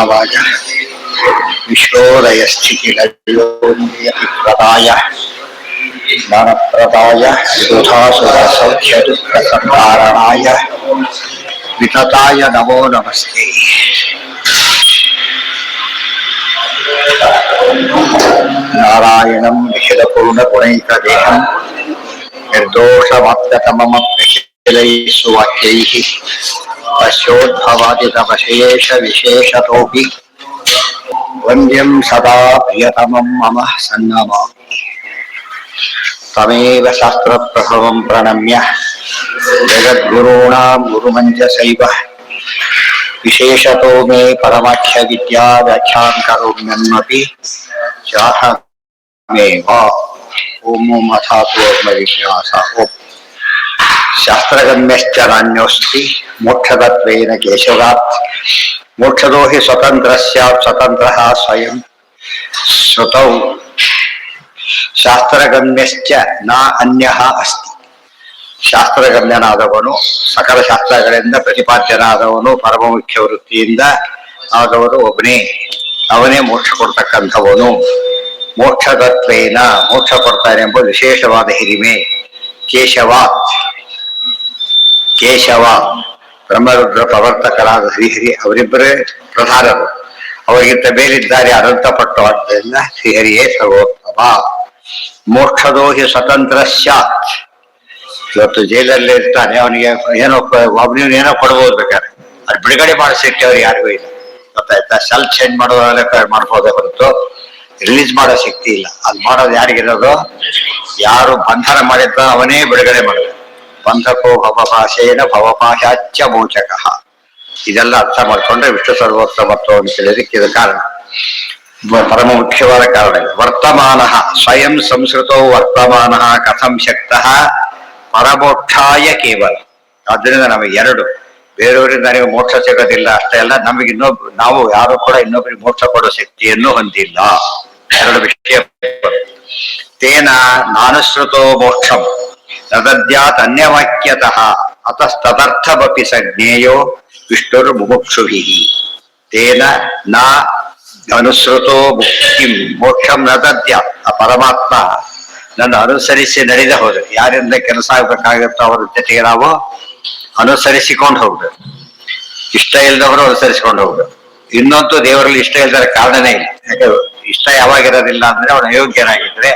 ವಾಜ ವಿಶ್ವೋದಯ ಸ್ಥಿತಿಲಯೋನಿಯತಿಪ್ರದಾಯ ಜ್ಞಾನಪ್ರದಾಯ ಸುಧಾಸುರ ಸೌಖ್ಯ ದುಃಖ ಸಂಕಾರಣಾಯ ವಿತತಾಯ ನಮೋ ನಮಸ್ತೆ. ನಾರಾಯಣಂ ನಿಖಿಲಪೂರ್ಣ ಗುಣೈಕದೇಹಂ ನಿರ್ದೋಷಮಪ್ಯತಮಮಪ್ಯಖಿಲೈಸ್ಸುವಾಕ್ಯೈಃ ಪಶ್ಯೋದ್ಭವಾದಿತಮಶೇಷ ವಿಶೇಷತೋಪಿ ವಂದ್ಯಂ ಸದಾ ಪ್ರಿಯತಮಂ ಮಮ ಸನ್ನಮಾಮಿ. ತಮೇವ ಶಾಸ್ತ್ರಪ್ರಭವಂ ಪ್ರಣಮ್ಯ ಜಗದ್ಗುರುಣಾಂ ಗುರುಮಂಜಸೈವ ವಿಶೇಷತೋ ಮೇ ಪರಮಾಖ್ಯ ವಿದ್ಯಾ ವ್ಯಾಖ್ಯಾಂ ಕರೋಮ್ಯನ್ಮಪಿ ಚಾಹಮೇವ. ಓಂ ಅಥಾತೋ ವಿಜ್ಞಾಸ. ಓಂ ಶಾಸ್ತ್ರಗಮ್ಯಶ್ಚ ನಾನ್ಯೋಸ್ತಿ ಮೋಕ್ಷದತ್ವೇನ ಕೇಶವಾತ್. ಮೋಕ್ಷದೋ ಹಿ ಸ್ವತಂತ್ರ ಸ್ಯಾತ್ ಸ್ವತಂತ್ರಃ ಸ್ವಯಂ ಶ್ರುತೌ. ಶಾಸ್ತ್ರಗಮ್ಯಶ್ಚ ನ ಅನ್ಯಃ ಅಸ್ತಿ. ಶಾಸ್ತ್ರಗಮ್ಯನಾದವನು, ಸಕಲ ಶಾಸ್ತ್ರಗಳಿಂದ ಪ್ರತಿಪಾದ್ಯನಾದವನು, ಪರಮ ಮುಖ್ಯ ವೃತ್ತಿಯಿಂದ ಆದವನು ಒಬ್ಬನೇ. ಅವನೇ ಮೋಕ್ಷ ಕೊಡ್ತಕ್ಕಂಥವನು. ಮೋಕ್ಷದತ್ವೇನ, ಮೋಕ್ಷ ಕೊಡ್ತಾನೆ ಎಂಬ ವಿಶೇಷವಾದ ಹಿರಿಮೆ. ಕೇಶವಾತ್, ಕೇಶವ ಬ್ರಹ್ಮರುದ್ರ ಪ್ರವರ್ತಕರಾದ ಶ್ರೀಹರಿ ಅವರಿಬ್ಬರೇ ಪ್ರಧಾನರು. ಅವರಿಗಿಂತ ಮೇಲಿದ್ದಾರೆ ಅನಂತಪಟ್ಟು. ಆದ್ದರಿಂದ ಶ್ರೀಹರಿಯೇ ಸರ್ವೋತ್ತಮ. ಮೋಕ್ಷದೋ ಹಿ ಸ್ವತಂತ್ರ ಸ್ಯಾತ್. ಇವತ್ತು ಜೈಲಲ್ಲಿ ಇರ್ತಾನೆ, ಅವನಿಗೆ ಏನೋ ಏನೋ ಕೊಡ್ಬೋದು ಬೇಕಾದ್ರೆ, ಅದು ಬಿಡುಗಡೆ ಮಾಡಿಸಿಕ್ಕೆ ಅವ್ರಿಗೆ ಯಾರಿಗೂ ಇಲ್ಲ. ಗೊತ್ತಾಯ್ತಾ? ಸೆಲ್ಫ್ ಚೇಂಜ್ ಮಾಡೋದೆಲ್ಲ ಮಾಡ್ಬೋದೇ ಹೊರತು ರಿಲೀಸ್ ಮಾಡೋ ಶಕ್ತಿ ಇಲ್ಲ. ಅದು ಮಾಡೋದು ಯಾರಿಗಿರೋದು? ಯಾರು ಬಂಧನ ಮಾಡಿದ್ದ ಅವನೇ ಬಿಡುಗಡೆ ಮಾಡೋದು. ಬಂಧಕೋ ಭವಪಾಶೇನ ಭವಪಾಶಾಚ್ಯ ಮೋಚಕಃ. ಇದೆಲ್ಲ ಅರ್ಥ ಮಾಡ್ಕೊಂಡ್ರೆ ವಿಷ್ಣು ಸರ್ವೋತ್ತಮತ್ವವನ್ನು ತಿಳಿಯೋದಕ್ಕೆ ಇದು ಕಾರಣ, ಪರಮ ಮುಖ್ಯವಾದ ಕಾರಣ. ವರ್ತಮಾನ ಸ್ವಯಂ ಸಂಸ್ಕೃತೋ ವರ್ತಮಾನ ಕಥಂ ಶಕ್ತಃ ಪರಮೋಕ್ಷಾಯ ಕೇವಲ. ಆದ್ದರಿಂದ ನಮಗೆ ಎರಡು, ಬೇರೆಯವರಿಂದ ನನಗೆ ಮೋಕ್ಷ ಸಿಗೋದಿಲ್ಲ ಅಷ್ಟೇ ಅಲ್ಲ, ನಮಗೆ ನಾವು ಯಾರು ಕೂಡ ಇನ್ನೊಬ್ಬರಿಗೆ ಮೋಕ್ಷ ಕೊಡೋ ಶಕ್ತಿಯನ್ನು ಹೊಂದಿಲ್ಲ. ಎರಡು ವಿಷಯ. ತೇನ ನಾನುಶ್ರುತೋ ಮೋಕ್ಷಂ ತದದ್ಯಾತ್ ಅನ್ಯವಾಕ್ಯತಃ ಅತಸ್ತದರ್ಥಮಪಿ ಸಜ್ಞೇಯೋ ವಿಷ್ಣುರ್ ಮುಮುಕ್ಷುಭಿಃ. ತೇನ ನ ಅನುಸೃತೋ ಮುಕ್ತಿಂ ಮೋಕ್ಷಂ ನ ದದ್ಯಾತ್. ಆ ಪರಮಾತ್ಮ ನನ್ನ ಅನುಸರಿಸಿ ನಡೆದ ಹೋದ್ರೆ, ಯಾರಿಂದ ಕೆಲಸ ಆಗ್ಬೇಕಾಗುತ್ತೋ ಅವರ ಜೊತೆಗೆ ನಾವು ಅನುಸರಿಸಿಕೊಂಡು ಹೋಗ್ಬೇಕು. ಇಷ್ಟ ಇಲ್ಲದವರು ಅನುಸರಿಸಿಕೊಂಡು ಹೋಗ್ಬೇಕು. ಇನ್ನೊಂದು ದೇವರಲ್ಲಿ ಇಷ್ಟ ಇಲ್ಲದ ಕಾರಣನೇ ಇಲ್ಲ. ಯಾಕೆ ಇಷ್ಟ ಯಾವಾಗಿರೋದಿಲ್ಲ ಅಂದ್ರೆ ಅವನು ಅಯೋಗ್ಯನಾಗಿದ್ರೆ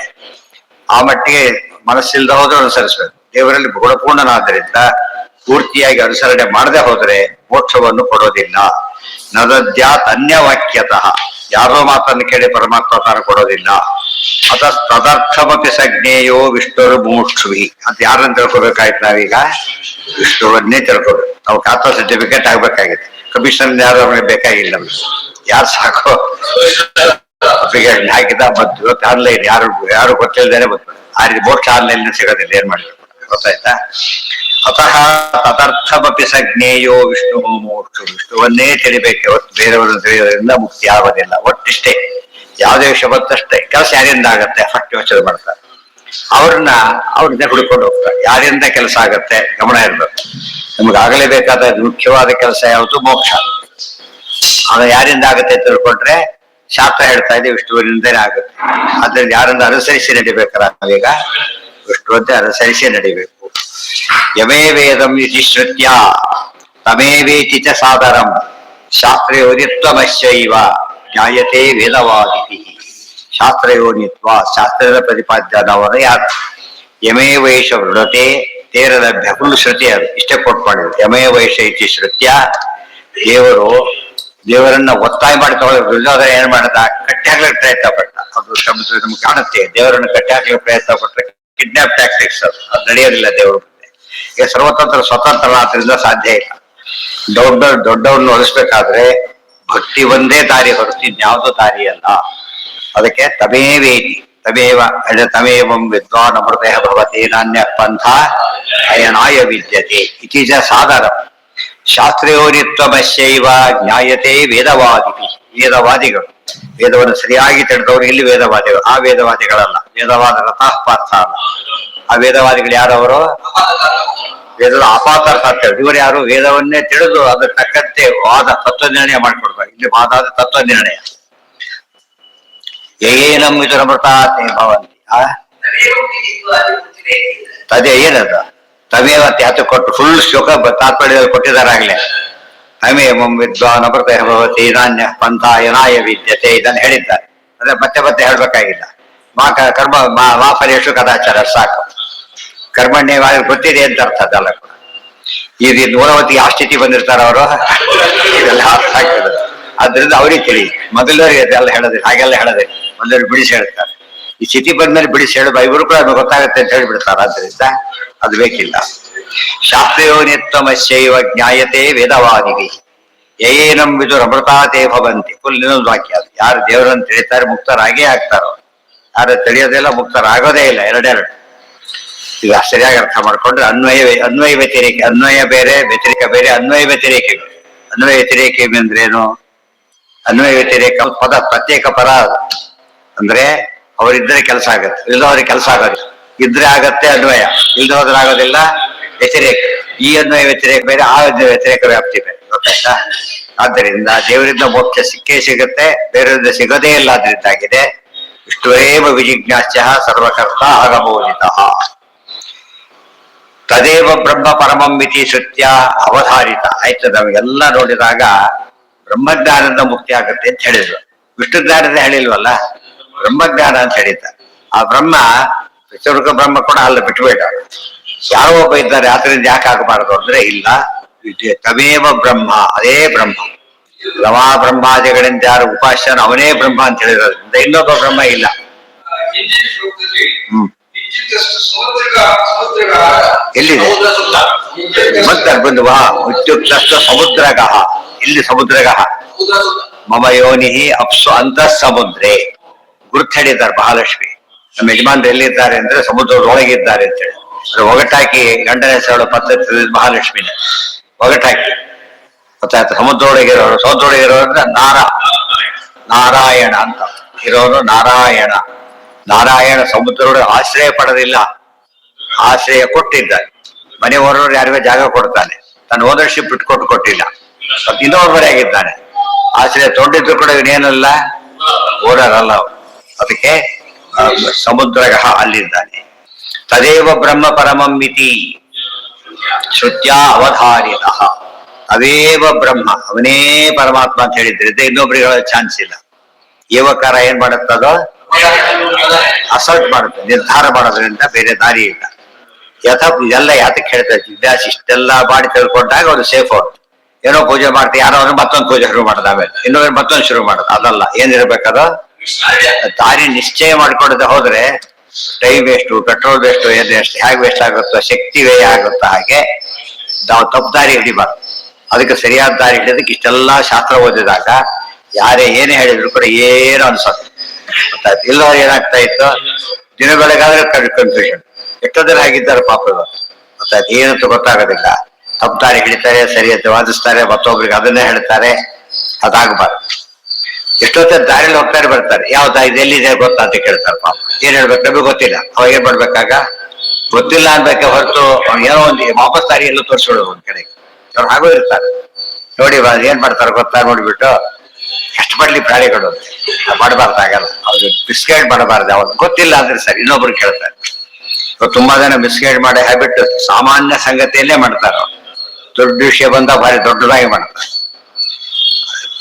ಆ ಮಟ್ಟಿಗೆ ಮನಸ್ಸಿಲ್ದ ಹೋದ್ರೆ ಅನುಸರಿಸ್ಬೇಕು. ದೇವರಲ್ಲಿ ಗುಣಪೂರ್ಣನಾದ್ದರಿಂದ ಪೂರ್ತಿಯಾಗಿ ಅನುಸರಣೆ ಮಾಡದೆ ಹೋದ್ರೆ ಮೋಕ್ಷವನ್ನು ಕೊಡೋದಿಲ್ಲ. ನದದ್ಯಾತ್ ಅನ್ಯವಾಕ್ಯತಃ. ಯಾರೋ ಮಾತನ್ನು ಕೇಳಿ ಪರಮಾತ್ಮ ತಾನು ಕೊಡೋದಿಲ್ಲ. ಅತ ತದರ್ಥಮಪಿ ಸಜ್ಞೇಯೋ ವಿಷ್ಣುರು ಮುಮುಕ್ಷುಭಿ. ಅಂತ ಯಾರನ್ನು ತಿಳ್ಕೊಬೇಕಾಯ್ತು ನಾವೀಗ? ವಿಷ್ಣುವನ್ನೇ ತಿಳ್ಕೊಬೇಕು. ನಾವು ಖಾತಾ ಸರ್ಟಿಫಿಕೇಟ್ ಆಗ್ಬೇಕಾಗಿದೆ. ಕಮಿಷನ್ ಯಾರು ಅವ್ರಿಗೆ ಬೇಕಾಗಿಲ್ಲ. ಯಾರು ಸಾಕು ಅಪ್ಲಿಕೇಶನ್ ಹಾಕಿದ ಬಂತು. ಇವತ್ತು ಆನ್ಲೈನ್ ಯಾರು ಗೊತ್ತಿಲ್ಲದೇನೆ ಬಂತು. ಆ ರೀತಿ ಮೋಕ್ಷ ಆನ್ಲೈನ್ ಸಿಗೋದಿಲ್ಲ. ಏನ್ ಮಾಡಬೇಕು? ಗೊತ್ತಾಯ್ತಾ? ಅತಃ ತದರ್ಥಮಪಿ ಸಜ್ಞೇಯೋ ವಿಷ್ಣು ಮೋಕ್ಷ. ವಿಷ್ಣುವನ್ನೇ ತಿಳಿಬೇಕು. ಇವತ್ತು ಬೇರೆಯವರು ತಿಳಿಯೋದ್ರಿಂದ ಮುಕ್ತಿ ಆಗೋದಿಲ್ಲ. ಒಟ್ಟಿಷ್ಟೇ, ಯಾವುದೇ ವಿಷಯ ಬಂತಷ್ಟೇ. ಕೆಲಸ ಯಾರಿಂದ ಆಗತ್ತೆ ಫಸ್ಟ್ ಯೋಚನೆ ಮಾಡ್ತಾರೆ. ಅವ್ರನ್ನ ಹುಡ್ಕೊಂಡು ಹೋಗ್ತಾರೆ. ಯಾರಿಂದ ಕೆಲಸ ಆಗತ್ತೆ ಗಮನ ಇರ್ಬೇಕು. ನಮ್ಗೆ ಆಗಲೇಬೇಕಾದ ಮುಖ್ಯವಾದ ಕೆಲಸ ಯಾವುದು? ಮೋಕ್ಷ. ಅದು ಯಾರಿಂದ ಆಗತ್ತೆ ತಿಳ್ಕೊಂಡ್ರೆ ಶಾಸ್ತ್ರ ಹೇಳ್ತಾ ಇದೆ ವಿಷ್ಣುವಿನಿಂದಲೇ ಆಗುತ್ತೆ. ಅದ್ರಿಂದ ಯಾರಿಂದ ಅನುಸರಿಸಿ ನಡಿಬೇಕಲ್ಲ ನಾವೀಗ? ವಿಷ್ಣುವಂತೆ ಅನುಸರಿಸಿ ನಡಿಬೇಕು. ಯಮೇ ವೇದಂ ಇತಿ ಶ್ರುತ್ಯ ತಮೇವೇತಿ ಚ ಸಾದರಂ ಶಾಸ್ತ್ರಯೋನಿತ್ವಮಶ್ಚೈವ ಜ್ಞಾಯತೆ ವೇದವಾದಿತಿ. ಶಾಸ್ತ್ರಯೋನಿತ್ವ, ಶಾಸ್ತ್ರದ ಪ್ರತಿಪಾದ್ಯದವರು ಯಾರು? ಯಮೇ ವೈಷ ವೃಣತೆ ತೇರ ಲಭ್ಯ. ಫುಲ್ ಶ್ರುತಿ ಅದು ಇಷ್ಟೇ ಕೊಟ್ಕೊಂಡಿದ್ರು. ಯಮೇ ವೈಷ ಇತಿ ಶ್ರುತ್ಯ. ದೇವರನ್ನ ಒತ್ತಾಯ ಮಾಡಿ ತಗೊಳ್ಳೋದು. ದುರ್ಯೋಧನ ಏನ್ ಮಾಡದ? ಕಟ್ಟಿ ಹಾಕ್ಲಿಕ್ಕೆ ಪ್ರಯತ್ನ ಪಟ್ಟ. ಅದು ನಮ್ಗೆ ಕಾಣುತ್ತೆ. ದೇವರನ್ನು ಕಟ್ಟಿ ಹಾಕ್ಲಿಕ್ಕೆ ಪ್ರಯತ್ನ ಪಟ್ರೆ ಕಿಡ್ನಾಪ್ ಟ್ಯಾಕ್ಟಿಕ್ಸ್ ಅದು ನಡೆಯೋದಿಲ್ಲ ದೇವರು. ಈಗ ಸ್ವತಂತ್ರ ಆದ್ರಿಂದ ಸಾಧ್ಯ ಇಲ್ಲ. ದೊಡ್ಡವ್ರನ್ನ ಹೊಲಿಸ್ಬೇಕಾದ್ರೆ ಭಕ್ತಿ ಒಂದೇ ದಾರಿ ಹೊರತು ಇನ್ಯಾವುದೋ ದಾರಿ ಅಲ್ಲ. ಅದಕ್ಕೆ ತಮೇವೇತಿ ತಮೇವಂ ವಿದ್ವಾನ್ ಅಮೃತಃ ಭವತಿ ನಾನ್ಯ ಪಂಥ ಅಯನಾಯ ವಿದ್ಯತೆ ಇತಿ ಚ ಸಾದರಂ ಶಾಸ್ತ್ರಯೋನಿತ್ವಮಶ್ಚೈವ ಜ್ಞಾಯತೆ ವೇದವಾದಿ. ವೇದವಾದಿಗಳು, ವೇದವನ್ನು ಸರಿಯಾಗಿ ತಿಳಿದವರು ಇಲ್ಲಿ ವೇದವಾದಿಗಳು. ಆ ವೇದವಾದಿಗಳಲ್ಲ. ವೇದವಾದ ರಥಃ ಪಾರ್ಥ ಅಲ್ಲ. ಆ ವೇದವಾದಿಗಳು ಯಾರವರು? ವೇದದ ಅಪಾತರ್ಥ ಅಂತ ಹೇಳಿ. ಇವರು ಯಾರು ವೇದವನ್ನೇ ತಿಳಿದು ಅದ್ರ ತಕ್ಕಂತೆ ವಾದ ತತ್ವ ನಿರ್ಣಯ ಮಾಡ್ಕೊಡ್ಬೇಕು. ಇಲ್ಲಿ ವಾದ ತತ್ವ ನಿರ್ಣಯ. ಏನಂ ವಿದುರಮೃತಾತೆ ಭವಂತಿ. ಅದೇ ಏನದು ತಮೇವ ತ್ಯಾತು ಕೊಟ್ಟು ಫುಲ್ ಶ್ಲೋಕ ತಾತ್ಪರ್ಯದಲ್ಲಿ ಕೊಟ್ಟಿದ್ದಾರೆ ಆಗ್ಲೇ. ಅಮೇಮಂ ವಿದ್ವಾನ್ ಅಮೃತ ಭವತಿ ನಾಣ್ಯ ಪಂಥ ಯನಾಯ ವಿದ್ಯತೆ ಇದನ್ನು ಹೇಳಿದ್ದಾರೆ. ಅಂದ್ರೆ ಮತ್ತೆ ಮತ್ತೆ ಹೇಳ್ಬೇಕಾಗಿಲ್ಲ. ಕರ್ಮ ಮಾ ಫಲೇಶು ಕದಾಚಾರ ಸಾಕು. ಕರ್ಮಣ್ಯ ಗೊತ್ತಿದೆ ಅಂತ ಅರ್ಥ ಅದಲ್ಲ ಕೂಡ. ಈ ನೂರವತ್ತಿಗೆ ಯಾವ ಸ್ಥಿತಿ ಬಂದಿರ್ತಾರ ಅವರು ಇದೆಲ್ಲ ಅರ್ಥ ಆಗ್ತದೆ. ಆದ್ರಿಂದ ಅವ್ರಿಗೆ ತಿಳಿ ಮೊದಲವರಿಗೆ ಅದೆಲ್ಲ ಹೇಳೋದಿಲ್ಲ, ಹಾಗೆಲ್ಲ ಹೇಳೋದಿಲ್ಲ. ಮೊದಲವ್ರಿಗೆ ಬಿಡಿಸಿ ಹೇಳ್ತಾರೆ. ಈ ಸ್ಥಿತಿ ಬಂದ್ಮೇಲೆ ಬಿಡಿಸಿ ಹೇಳೋದು ಇವರು ಕೂಡ ಗೊತ್ತಾಗುತ್ತೆ ಅಂತ ಹೇಳಿಬಿಡ್ತಾರೆ. ಆದ್ರಿಂದ ಅದು ಬೇಕಿಲ್ಲ. ಶಾಸ್ತ್ರಯೋನಿತ್ವಮಸ್ಯೈವ ಜ್ಞಾಯತೆ ವೇದವಾದಿವಿ ಯಯೇನಂ ವಿದುರಮೃತಾತೆ ಭವಂತಿ. ಫುಲ್ ಇನ್ನೊಂದು ವಾಕ್ಯ ಅದು. ಯಾರು ದೇವರನ್ನು ತಿಳಿತಾರೆ ಮುಕ್ತರಾಗೇ ಆಗ್ತಾರೋ, ಯಾರು ತಿಳಿಯೋದಿಲ್ಲ ಮುಕ್ತರಾಗೋದೇ ಇಲ್ಲ. ಎರಡೆರಡು. ಈಗ ಸರಿಯಾಗಿ ಅರ್ಥ ಮಾಡ್ಕೊಂಡ್ರೆ ಅನ್ವಯ ವ್ಯತಿರೇಕ, ಅನ್ವಯ ಬೇರೆ ವ್ಯತಿರೇಕ ಬೇರೆ, ಅನ್ವಯ ವ್ಯತಿರೇಕ ಬೇರೆ. ಅನ್ವಯ ವ್ಯತಿರೇಕ ಅಂದ್ರೇನು? ಅನ್ವಯ ವ್ಯತಿರೇಕ ಪದ ಪ್ರತ್ಯೇಕ ಪದ ಅದು. ಅಂದ್ರೆ ಅವರಿದ್ರೆ ಕೆಲಸ ಆಗತ್ತೆ, ಇಲ್ಲದವ್ರಿಗೆ ಕೆಲಸ ಆಗೋದಿಲ್ಲ. ಇದ್ರೆ ಆಗತ್ತೆ ಅನ್ವಯ, ಇಲ್ದ ಹೋದ್ರೆ ಆಗೋದಿಲ್ಲ ವ್ಯತಿರೇಕ. ಈ ಅನ್ವಯ ವ್ಯತಿರೇಕ ಬೇರೆ, ಆ ಅನ್ವಯ ವ್ಯತಿರೇಕ ವ್ಯಾಪ್ತಿ ಬೇರೆ. ಗೊತ್ತಾಯ್ತಾ? ಆದ್ದರಿಂದ ದೇವರಿಂದ ಮೋಕ್ಷ ಸಿಕ್ಕೇ ಸಿಗುತ್ತೆ, ಬೇರೆಯಿಂದ ಸಿಗೋದೇ ಇಲ್ಲ. ಆದ್ರಿಂದಾಗಿದೆ ಇಷ್ಟೇವ ವಿಜಿಜ್ಞಾಸ್ಯ ಸರ್ವಕರ್ತ ಆಗಮೋದಿತ ತದೇವ ಬ್ರಹ್ಮ ಪರಮಂ ಇತಿ ಶ್ರುತ್ಯ ಅವಧಾರಿತ. ಆಯ್ತು, ನಮಗೆಲ್ಲ ನೋಡಿದಾಗ ಬ್ರಹ್ಮಜ್ಞಾನದಿಂದ ಮುಕ್ತಿ ಆಗುತ್ತೆ ಅಂತ ಹೇಳಿದ್ರು. ವಿಷ್ಣು ಜ್ಞಾನದ ಹೇಳಿಲ್ವಲ್ಲ, ಬ್ರಹ್ಮಜ್ಞಾನ ಅಂತ ಹೇಳಿದ್ದಾರೆ. ಆ ಬ್ರಹ್ಮ ವಿಶ್ವರ್ಗ ಬ್ರಹ್ಮ ಕೂಡ ಅಲ್ಲ, ಬಿಟ್ಟುಬೇಡ. ಯಾರೋ ಒಬ್ಬ ಇದ್ದಾರೆ, ಆದ್ರಿಂದ ಯಾಕೆ ಆಗಬಾರದು ಅಂದ್ರೆ ಇಲ್ಲ, ತಮೇವ ಬ್ರಹ್ಮ, ಅದೇ ಬ್ರಹ್ಮ. ರಮಾ ಬ್ರಹ್ಮಾದಿಗಳಿಂದ ಯಾರು ಉಪಾಸ್ಯನ ಅವನೇ ಬ್ರಹ್ಮ ಅಂತ ಹೇಳಿರೋದ್ರಿಂದ ಇನ್ನೊಬ್ಬ ಬ್ರಹ್ಮ ಇಲ್ಲ. ಎಲ್ಲಿದೆ ಮತ್ತೆ ಬಂದುವಾ ಇತ್ಯುಕ್ತಸ್ತು ಸಮುದ್ರಗಃ. ಇಲ್ಲಿ ಸಮುದ್ರಗಃ ಮಮ ಯೋನಿ ಅಪ್ಸು ಅಂತಃ ಸಮುದ್ರೇ. ಗುರುತು ಹೇಳಿದ್ದಾರೆ ಮಹಾಲಕ್ಷ್ಮಿ. ನಮ್ಮ ಯಜಮಾನ್ರು ಎಲ್ಲಿದ್ದಾರೆ ಅಂದ್ರೆ ಸಮುದ್ರದೊಳಗಿದ್ದಾರೆ ಅಂತ ಹೇಳಿ. ಒಗಟಾಕಿ ಗಂಡನ ಹೆಸರು ಪದ್ಧತಿ ಮಹಾಲಕ್ಷ್ಮಿನ ಒಗಟಾಕಿ ಗೊತ್ತಾಯ್ತು. ಸಮುದ್ರೊಳಗಿರೋರು ಅಂದ್ರೆ ನಾರಾಯಣ ಅಂತ ಇರೋನು ನಾರಾಯಣ. ನಾರಾಯಣ ಸಮುದ್ರದೊಳಗೆ ಆಶ್ರಯ ಪಡೆದಿಲ್ಲ, ಆಶ್ರಯ ಕೊಟ್ಟಿದ್ದಾನೆ. ಮನೆ ಹೊರವರು ಯಾರಿಗೂ ಜಾಗ ಕೊಡ್ತಾನೆ, ತನ್ನ ಓನರ್ಶಿಪ್ ಬಿಟ್ಕೊಟ್ಟು ಕೊಟ್ಟಿಲ್ಲ. ಇನ್ನೊಬ್ಬರೇ ಆಗಿದ್ದಾನೆ. ಆಶ್ರಯ ತೊಗೊಂಡಿದ್ರು ಕೂಡ ಇವನೇನಲ್ಲ, ಓನರಲ್ಲ. ಅದಕ್ಕೆ ಸಮುದ್ರಗಃ ಅಲ್ಲಿದ್ದಾನೆ. ತದೇವ ಬ್ರಹ್ಮ ಪರಮಂ ಇತಿ ಶ್ರುತ್ಯಾ ಅವಧಾರಿತ. ಅವೇವ ಬ್ರಹ್ಮ, ಅವನೇ ಪರಮಾತ್ಮ ಅಂತ ಹೇಳಿದ್ರಿಂದ ಇನ್ನೊಬ್ರಿಗೆ ಹೇಳೋ ಚಾನ್ಸ್ ಇಲ್ಲ. ಏವಕಾರ ಏನ್ ಮಾಡುತ್ತದೋ ಅಸಲ್ಟ್ ಮಾಡುತ್ತೆ, ನಿರ್ಧಾರ ಮಾಡೋದ್ರಿಂದ ಬೇರೆ ದಾರಿ ಇಲ್ಲ. ಇದೆಲ್ಲ ಯಾತಕ್ಕೆ ಹೇಳ್ತಾರೆ? ವಿದ್ಯಾರ್ಥಿ ಇಷ್ಟೆಲ್ಲ ಮಾಡಿ ತಿಳ್ಕೊಂಡಾಗ ಅವ್ರು ಸೇಫ್ ಅವ್ರು. ಏನೋ ಪೂಜೆ ಮಾಡ್ತಾರೆ, ಯಾರೋ ಅವ್ರು ಮತ್ತೊಂದು ಪೂಜೆ ಶುರು ಮಾಡೋದು, ಆಮೇಲೆ ಇನ್ನೊಂದು ಮತ್ತೊಂದು ಶುರು ಮಾಡೋದು. ಅದಲ್ಲ, ಏನಿರ್ಬೇಕದು ದಾರಿ ನಿಶ್ಚಯ ಮಾಡ್ಕೊಡದೆ ಹೋದ್ರೆ ಟೈಮ್ ವೇಸ್ಟು, ಪೆಟ್ರೋಲ್ ವೇಸ್ಟು, ಏನ್ ವೇಸ್ಟ್, ಹೇಗೆ ವೇಸ್ಟ್ ಆಗುತ್ತೋ, ಶಕ್ತಿ ವ್ಯಯ ಆಗುತ್ತೋ, ಹಾಗೆ ನಾವು ತಪ್ಪು ದಾರಿ ಹಿಡಿಬಾರ್ದು. ಅದಕ್ಕೆ ಸರಿಯಾದ ದಾರಿ ಹಿಡಿಯೋದಕ್ಕೆ ಇಷ್ಟೆಲ್ಲ ಶಾಸ್ತ್ರ ಓದಿದಾಗ ಯಾರೇ ಏನೇ ಹೇಳಿದ್ರು ಕೂಡ ಏನು ಅನ್ಸತ್ತೆ. ಗೊತ್ತಾಯ್ತು? ಇಲ್ಲವ್ರು ಏನಾಗ್ತಾ ಇತ್ತು, ದಿನ ಬೆಳಗಾದ್ರೆ ಕನ್ಫ್ಯೂಷನ್. ಎಷ್ಟೋ ಜನ ಆಗಿದ್ದಾರೆ ಪಾಪ. ಗೊತ್ತಾಯ್ತು? ಏನಂತ ಗೊತ್ತಾಗೋದಿಲ್ಲ. ತಪ್ಪು ದಾರಿ ಹಿಡಿತಾರೆ, ಸರಿ ಅಂತ ವಾದಿಸ್ತಾರೆ, ಮತ್ತೊಬ್ರಿಗೆ ಅದನ್ನೇ ಹೇಳ್ತಾರೆ. ಅದಾಗಬಾರ್ದು. ಎಷ್ಟೊತ್ತ ದಾರಿಯಲ್ಲಿ ಹೋಗ್ತಾರೆ, ಬರ್ತಾರೆ, ಯಾವ ದಾರಿ ಎಲ್ಲಿದೆ ಗೊತ್ತಾ ಅಂತ ಕೇಳ್ತಾರೆ. ಪಾಪ ಏನ್ ಹೇಳ್ಬೇಕು, ನಮಗೆ ಗೊತ್ತಿಲ್ಲ. ಅವಾಗ ಏನ್ ಮಾಡ್ಬೇಕಾಗ, ಗೊತ್ತಿಲ್ಲ ಅನ್ಬೇಕೆ ಹೊರತು ಏನೋ ಒಂದು ವಾಪಸ್ ದಾರಿ ಎಲ್ಲೂ ತೋರಿಸ್ಬಿಡೋದು ಒಂದ್ ಕಡೆಗೆ. ಅವ್ರು ಹಾಗೂ ಇರ್ತಾರೆ. ನೋಡಿ ಏನ್ ಮಾಡ್ತಾರೆ ಗೊತ್ತಾ, ನೋಡ್ಬಿಟ್ಟು ಎಷ್ಟು ಮಾಡ್ಲಿ ಪ್ರಾಣಿಗಳು ಮಾಡಬಾರ್ದಾಗಲ್ಲ. ಅವ್ರಿಗೆ ಮಿಸ್ಗೈಡ್ ಮಾಡಬಾರ್ದು. ಅವ್ರು ಗೊತ್ತಿಲ್ಲ ಅಂದ್ರೆ ಸರಿ, ಇನ್ನೊಬ್ರು ಕೇಳ್ತಾರೆ. ತುಂಬಾ ಜನ ಮಿಸ್ಗೈಡ್ ಮಾಡೋ ಹ್ಯಾಬಿಟ್ ಸಾಮಾನ್ಯ ಸಂಗತಿಯಲ್ಲೇ ಮಾಡ್ತಾರೆ. ದೊಡ್ಡ ವಿಷಯ ಬಂದ ಭಾರಿ ದೊಡ್ಡದಾಗಿ ಮಾಡ್ತಾರೆ.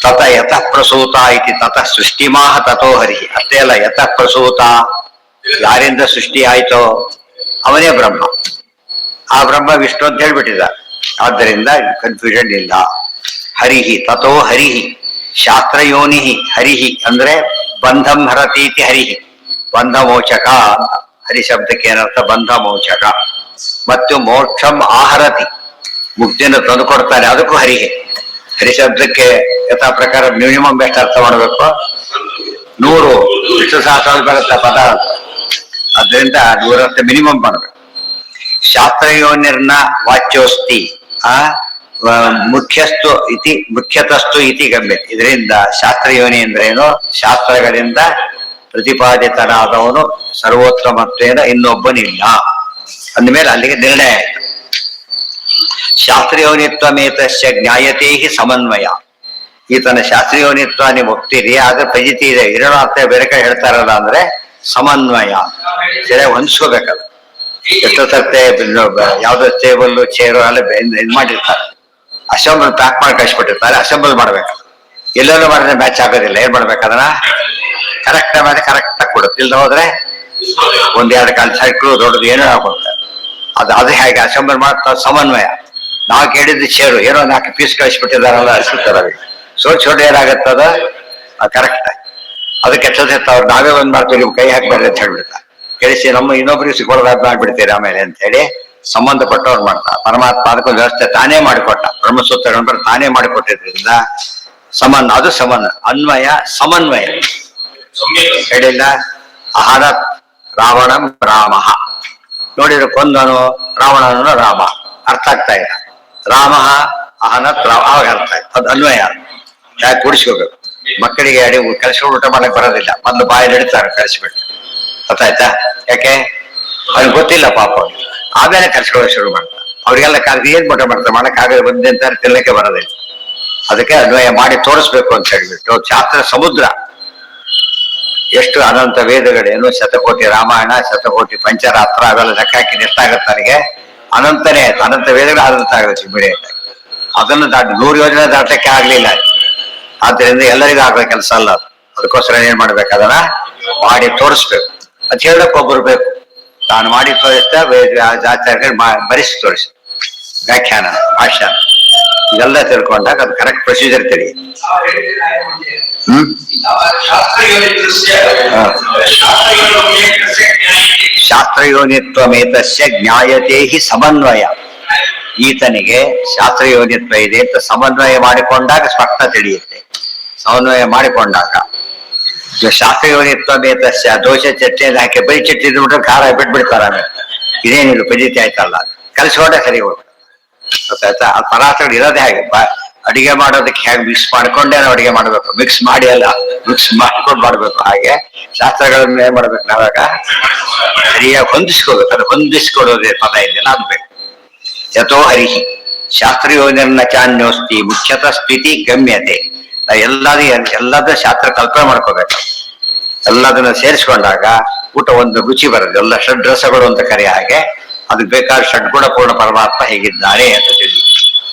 ತತ ಯತಃ ಪ್ರಸೂತ ಇತಿ ತತಃ ಸೃಷ್ಟಿಮಾಹ ತಥೋ ಹರಿ. ಅಷ್ಟೇ ಅಲ್ಲ, ಯತಃ ಪ್ರಸೂತ, ಯಾರಿಂದ ಸೃಷ್ಟಿ ಆಯ್ತೋ ಅವನೇ ಬ್ರಹ್ಮ. ಆ ಬ್ರಹ್ಮ ವಿಷ್ಣು ಅಂತ ಹೇಳ್ಬಿಟ್ಟಿದ್ದಾರೆ. ಆದ್ದರಿಂದ ಕನ್ಫ್ಯೂಷನ್ ಇಲ್ಲ. ಹರಿಹಿ ತಥೋ ಹರಿಹಿ ಶಾಸ್ತ್ರಯೋನಿಹಿ. ಹರಿಹಿ ಅಂದ್ರೆ ಬಂಧಂ ಹರತೀತಿ ಹರಿಹಿ, ಬಂಧ ಮೋಚಕ. ಹರಿ ಶಬ್ದಕ್ಕೆ ಏನರ್ಥ? ಬಂಧ ಮೋಚಕ. ಮತ್ತು ಮೋಕ್ಷಂ ಆಹರತಿ, ಮುಕ್ತಿಯನ್ನು ತಂದು ಕೊಡ್ತಾನೆ, ಅದಕ್ಕೂ ಹರಿಹಿ. ಹರಿ ಶಬ್ದಕ್ಕೆ ಯಥಾ ಪ್ರಕಾರ ಮಿನಿಮಮ್ ಎಷ್ಟು ಅರ್ಥ ಮಾಡಬೇಕು? 100 ವಿಷ್ಣು ಸಹಸ್ರ ಬರುತ್ತೆ ಪದ. ಅದರಿಂದ 100 ಮಿನಿಮಮ್ ಮಾಡಬೇಕು. ಶಾಸ್ತ್ರಯೋನಿರ್ನ ವಾಚ್ಯೋಸ್ತಿ ಮುಖ್ಯಸ್ತು ಇತಿ ಮುಖ್ಯತಸ್ತು ಇತಿ ಗಮ್ಯ. ಇದರಿಂದ ಶಾಸ್ತ್ರಯೋನಿ ಅಂದ್ರೆ ಏನು? ಶಾಸ್ತ್ರಗಳಿಂದ ಪ್ರತಿಪಾದಿತನಾದವನು ಸರ್ವೋತ್ತಮತ್ವೇನ ಇನ್ನೊಬ್ಬನಿಲ್ಲ ಅಂದಮೇಲೆ ಅಲ್ಲಿಗೆ ನಿರ್ಣಯ ಆಯ್ತು. ಶಾಸ್ತ್ರೀಯೋನಿತ್ವಮೇತಸ್ಯ ಜ್ಞಾಯತೆ ಹಿ ಸಮನ್ವಯ. ಈತನ ಶಾಸ್ತ್ರೀಯೋನಿತ್ವ ನೀವು ಒಪ್ತೀರಿ, ಆದ್ರೆ ಫಜಿತಿ ಇದೆ, ಇರೋಣ ಅಂತ ಬೇರೆ ಕಡೆ ಹೇಳ್ತಾರಲ್ಲ ಅಂದ್ರೆ ಸಮನ್ವಯ, ಸರಿಯಾಗಿ ಹೊಂದಿಸ್ಕೋಬೇಕಲ್ಲ. ಎಷ್ಟೋ ಸರ್ತೆ ಯಾವ್ದೋ ಟೇಬಲ್ ಚೇರು ಎಲ್ಲ ಇದ್ ಮಾಡಿರ್ತಾರೆ, ಅಸೆಂಬಲ್ ಪ್ಯಾಕ್ ಮಾಡಿ ಕಳಿಸ್ಬಿಟ್ಟಿರ್ತಾರೆ, ಅಸೆಂಬಲ್ ಮಾಡ್ಬೇಕು. ಎಲ್ಲೆಲ್ಲೂ ಮಾಡಿದ್ರೆ ಮ್ಯಾಚ್ ಆಗೋದಿಲ್ಲ. ಏನ್ ಮಾಡ್ಬೇಕು ಅದನ್ನ ಕರೆಕ್ಟ್ ಮಾಡಿ ಕರೆಕ್ಟ್ ಆಗಿ ಕೊಡುತ್ತೆ. ಇಲ್ದ ಹೋದ್ರೆ ಒಂದೆರಡು ಕಾಲು ಸೈಕ್ಳು ದೊಡ್ಡದು ಏನೋ ಆಗುತ್ತೆ. ಅದು ಹೇಗೆ ಅಸೆಂಬಲ್ ಮಾಡ್ತಾ ಸಮನ್ವಯ. ನಾವು ಕೇಳಿದ್ದು ಚೇರು ಏನೋ 4 ಪೀಸ್ ಕಳಿಸ್ಬಿಟ್ಟಿದಾರಲ್ಲ ಅನ್ಸುತ್ತಾರೆ. ಸೋಟ್ ಏನಾಗತ್ತದ ಕರೆಕ್ಟ್ ಆಗಿ ಅದಕ್ಕೆ ಅವ್ರು ನಾವೇ ಒಂದ್ ಮಾಡ್ತೀವಿ, ನೀವು ಕೈ ಹಾಕ್ಬಾರ್ದು ಅಂತ ಹೇಳ್ಬಿಡ್ತಾರೆ. ಕೇಳಿಸಿ ನಮ್ಮ ಇನ್ನೊಬ್ರಿಗೆ ಸಿಗೋದಾದ್ ಮಾಡ್ಬಿಡ್ತೀರಿ ಆಮೇಲೆ ಅಂತ ಹೇಳಿ ಸಂಬಂಧಪಟ್ಟವ್ರು ಮಾಡ್ತಾರೆ. ಪರಮಾತ್ಮ ಅದಕ್ಕೊಂದು ವ್ಯವಸ್ಥೆ ತಾನೇ ಮಾಡಿಕೊಟ್ಟ, ಬ್ರಹ್ಮಸೂತ್ರಗಳನ್ನು ತಾನೇ ಮಾಡಿಕೊಟ್ಟಿದ್ರಿಂದ ಅದು ಸಮನ್ ಅನ್ವಯ ಸಮನ್ವಯ ಹೇಳಿಲ್ಲ. ಅಹನ ರಾವಣಂ ರಾಮ ನೋಡಿದ್ರೆ ಕೊಂದನು ರಾವಣನು ರಾಮ, ಅರ್ಥ ಆಗ್ತಾ ಇಲ್ಲ. ರಾಮ ಅಹನತ್ ಅವಾಗ ಅರ್ಥ ಆಯ್ತು, ಅದು ಅನ್ವಯ. ಯಾಕೆ ಕೂಡಿಸ್ಕೋಬೇಕು. ಮಕ್ಕಳಿಗೆ ಅಡಿ ಕಲಿಸ್ಕೊಂಡು ಊಟ ಮಾಡಕ್ ಬರೋದಿಲ್ಲ, ಮೊದ್ಲು ಬಾಯಲ್ಲಿ ಇಡ್ತಾರೆ ಕಲಿಸ್ಬಿಟ್ಟು, ಗೊತ್ತಾಯ್ತಾ? ಯಾಕೆ ಅವ್ರಿಗೆ ಗೊತ್ತಿಲ್ಲ ಪಾಪ. ಆಮೇಲೆ ಕಲಿಸ್ಕೊಳ್ಳೋಕೆ ಶುರು ಮಾಡ್ತಾರೆ. ಅವ್ರಿಗೆಲ್ಲ ಏನ್ ಊಟ ಮಾಡ್ತಾರೆ, ಮಾಡಕ್ ಆಗದೆ ಬಂದೆ ಅಂತಾರೆ, ತಿನ್ನಕ್ಕೆ ಬರೋದಿಲ್ಲ. ಅದಕ್ಕೆ ಅನ್ವಯ ಮಾಡಿ ತೋರಿಸ್ಬೇಕು ಅಂತ ಹೇಳ್ಬಿಟ್ಟು ಶಾಸ್ತ್ರ ಸಮುದ್ರ. ಎಷ್ಟು ಅನಂತ ವೇದಗಳೇನು, ಶತಕೋಟಿ ರಾಮಾಯಣ, ಶತಕೋಟಿ ಪಂಚರಾತ್ರ, ಅವೆಲ್ಲ ಲೆಕ್ಕ ಹಾಕಿ ಎಷ್ಟಾಗತ್ತೆ ನನಗೆ? ಅನಂತನೇ ಆಯ್ತು. ಅನಂತ ವೇದಗಳು ಅನಂತ ಆಗುತ್ತೆ ಇಮಿಡಿಯೇಟ್. ಅದನ್ನು 100 ಯೋಜನೆ ದಾಟಕ್ಕೆ ಆಗ್ಲಿಲ್ಲ. ಆದ್ರಿಂದ ಎಲ್ಲರಿಗೂ ಆಗೋ ಕೆಲಸ ಅಲ್ಲ ಅದು. ಅದಕ್ಕೋಸ್ಕರ ಏನ್ ಮಾಡ್ಬೇಕು, ಅದನ್ನ ಮಾಡಿ ತೋರಿಸ್ಬೇಕು. ಅದ್ ಹೇಳಕ್ ಒಬ್ಬರು ಬೇಕು. ತಾನು ಮಾಡಿ ತೋರಿಸ್ತಾ ಆಚಾರ್ಯಗಳು ಬರೆಸಿ ತೋರಿಸಿ, ವ್ಯಾಖ್ಯಾನ ಭಾಷಣ ಇದೆಲ್ಲ ತಿಳ್ಕೊಂಡಾಗ ಅದು ಕರೆಕ್ಟ್ ಪ್ರೊಸೀಜರ್ ತಿಳಿಯುತ್ತೆ. ಶಾಸ್ತ್ರಯೋನಿತ್ವಮೇತಸ್ಯ ಜ್ಞಾಯತೆ ಹಿ ಸಮನ್ವಯ. ಈತನಿಗೆ ಶಾಸ್ತ್ರಯೋನಿತ್ವ ಇದೆ ಅಂತ ಸಮನ್ವಯ ಮಾಡಿಕೊಂಡಾಗ ಸ್ಪಷ್ಟ ತಿಳಿಯುತ್ತೆ. ಸಮನ್ವಯ ಮಾಡಿಕೊಂಡಾಗ ಶಾಸ್ತ್ರಯೋನಿತ್ವಮೇತಸ್ಯ ದೋಷ ಚಟ್ನಿಯಲ್ಲಿ ಹಾಕಿ ಬರೀ ಚಟ್ನಿ ಬಿಟ್ರೆ ಖಾರ ಬಿಟ್ಬಿಡ್ತಾರ. ಇದೇನಿಲ್ಲ ಪಜಿತಿ ಆಯ್ತಲ್ಲ, ಕಲಿಸ್ಕೊಂಡೆ ಸರಿ ಹೋಗ್ತದೆ. ಗೊತ್ತಾಯ್ತಾ? ಆ ಪದಾರ್ಥಗಳು ಇರೋದೇ ಹಾಗೆ. ಅಡಿಗೆ ಮಾಡೋದಕ್ಕೆ ಹೇಗೆ ಮಿಕ್ಸ್ ಮಾಡ್ಕೊಂಡೇ ನಾವು ಅಡಿಗೆ ಮಾಡ್ಬೇಕು, ಮಿಕ್ಸ್ ಮಾಡಿ ಅಲ್ಲ, ಮಿಕ್ಸ್ ಮಾಡ್ಕೊಂಡು ಮಾಡ್ಬೇಕು. ಹಾಗೆ ಶಾಸ್ತ್ರಗಳನ್ನ ಏನ್ ಮಾಡ್ಬೇಕು, ನಾವಾಗ ಸರಿಯಾಗಿ ಹೊಂದಿಸ್ಕೋಬೇಕು. ಅದು ಹೊಂದಿಸ್ಕೊಡೋದೇ ಪದ ಇದೆಯಲ್ಲ ಅದು ಬೇಕು. ಯಥೋ ಹರಿಹಿ ಶಾಸ್ತ್ರಯೋನಿರ್ನ ಚಾನ್ಯೋಸ್ತಿ ಮುಖ್ಯತಃ ಸ್ಥಿತಿ ಗಮ್ಯತೆ. ಎಲ್ಲದ ಶಾಸ್ತ್ರ ಕಲ್ಪನೆ ಮಾಡ್ಕೋಬೇಕು. ಎಲ್ಲದನ್ನ ಸೇರಿಸ್ಕೊಂಡಾಗ ಊಟ ಒಂದು ರುಚಿ ಬರುತ್ತೆ. ಎಲ್ಲ ಷಡ್ರಸಗಳು ಅಂತ ಕರೆಯ ಹಾಗೆ ಅದಕ್ಕೆ ಬೇಕಾದ ಷಡ್ಗುಣ ಪೂರ್ಣ ಪರಮಾತ್ಮ ಹೇಗಿದ್ದಾನೆ ಅಂತ ತಿಳಿ.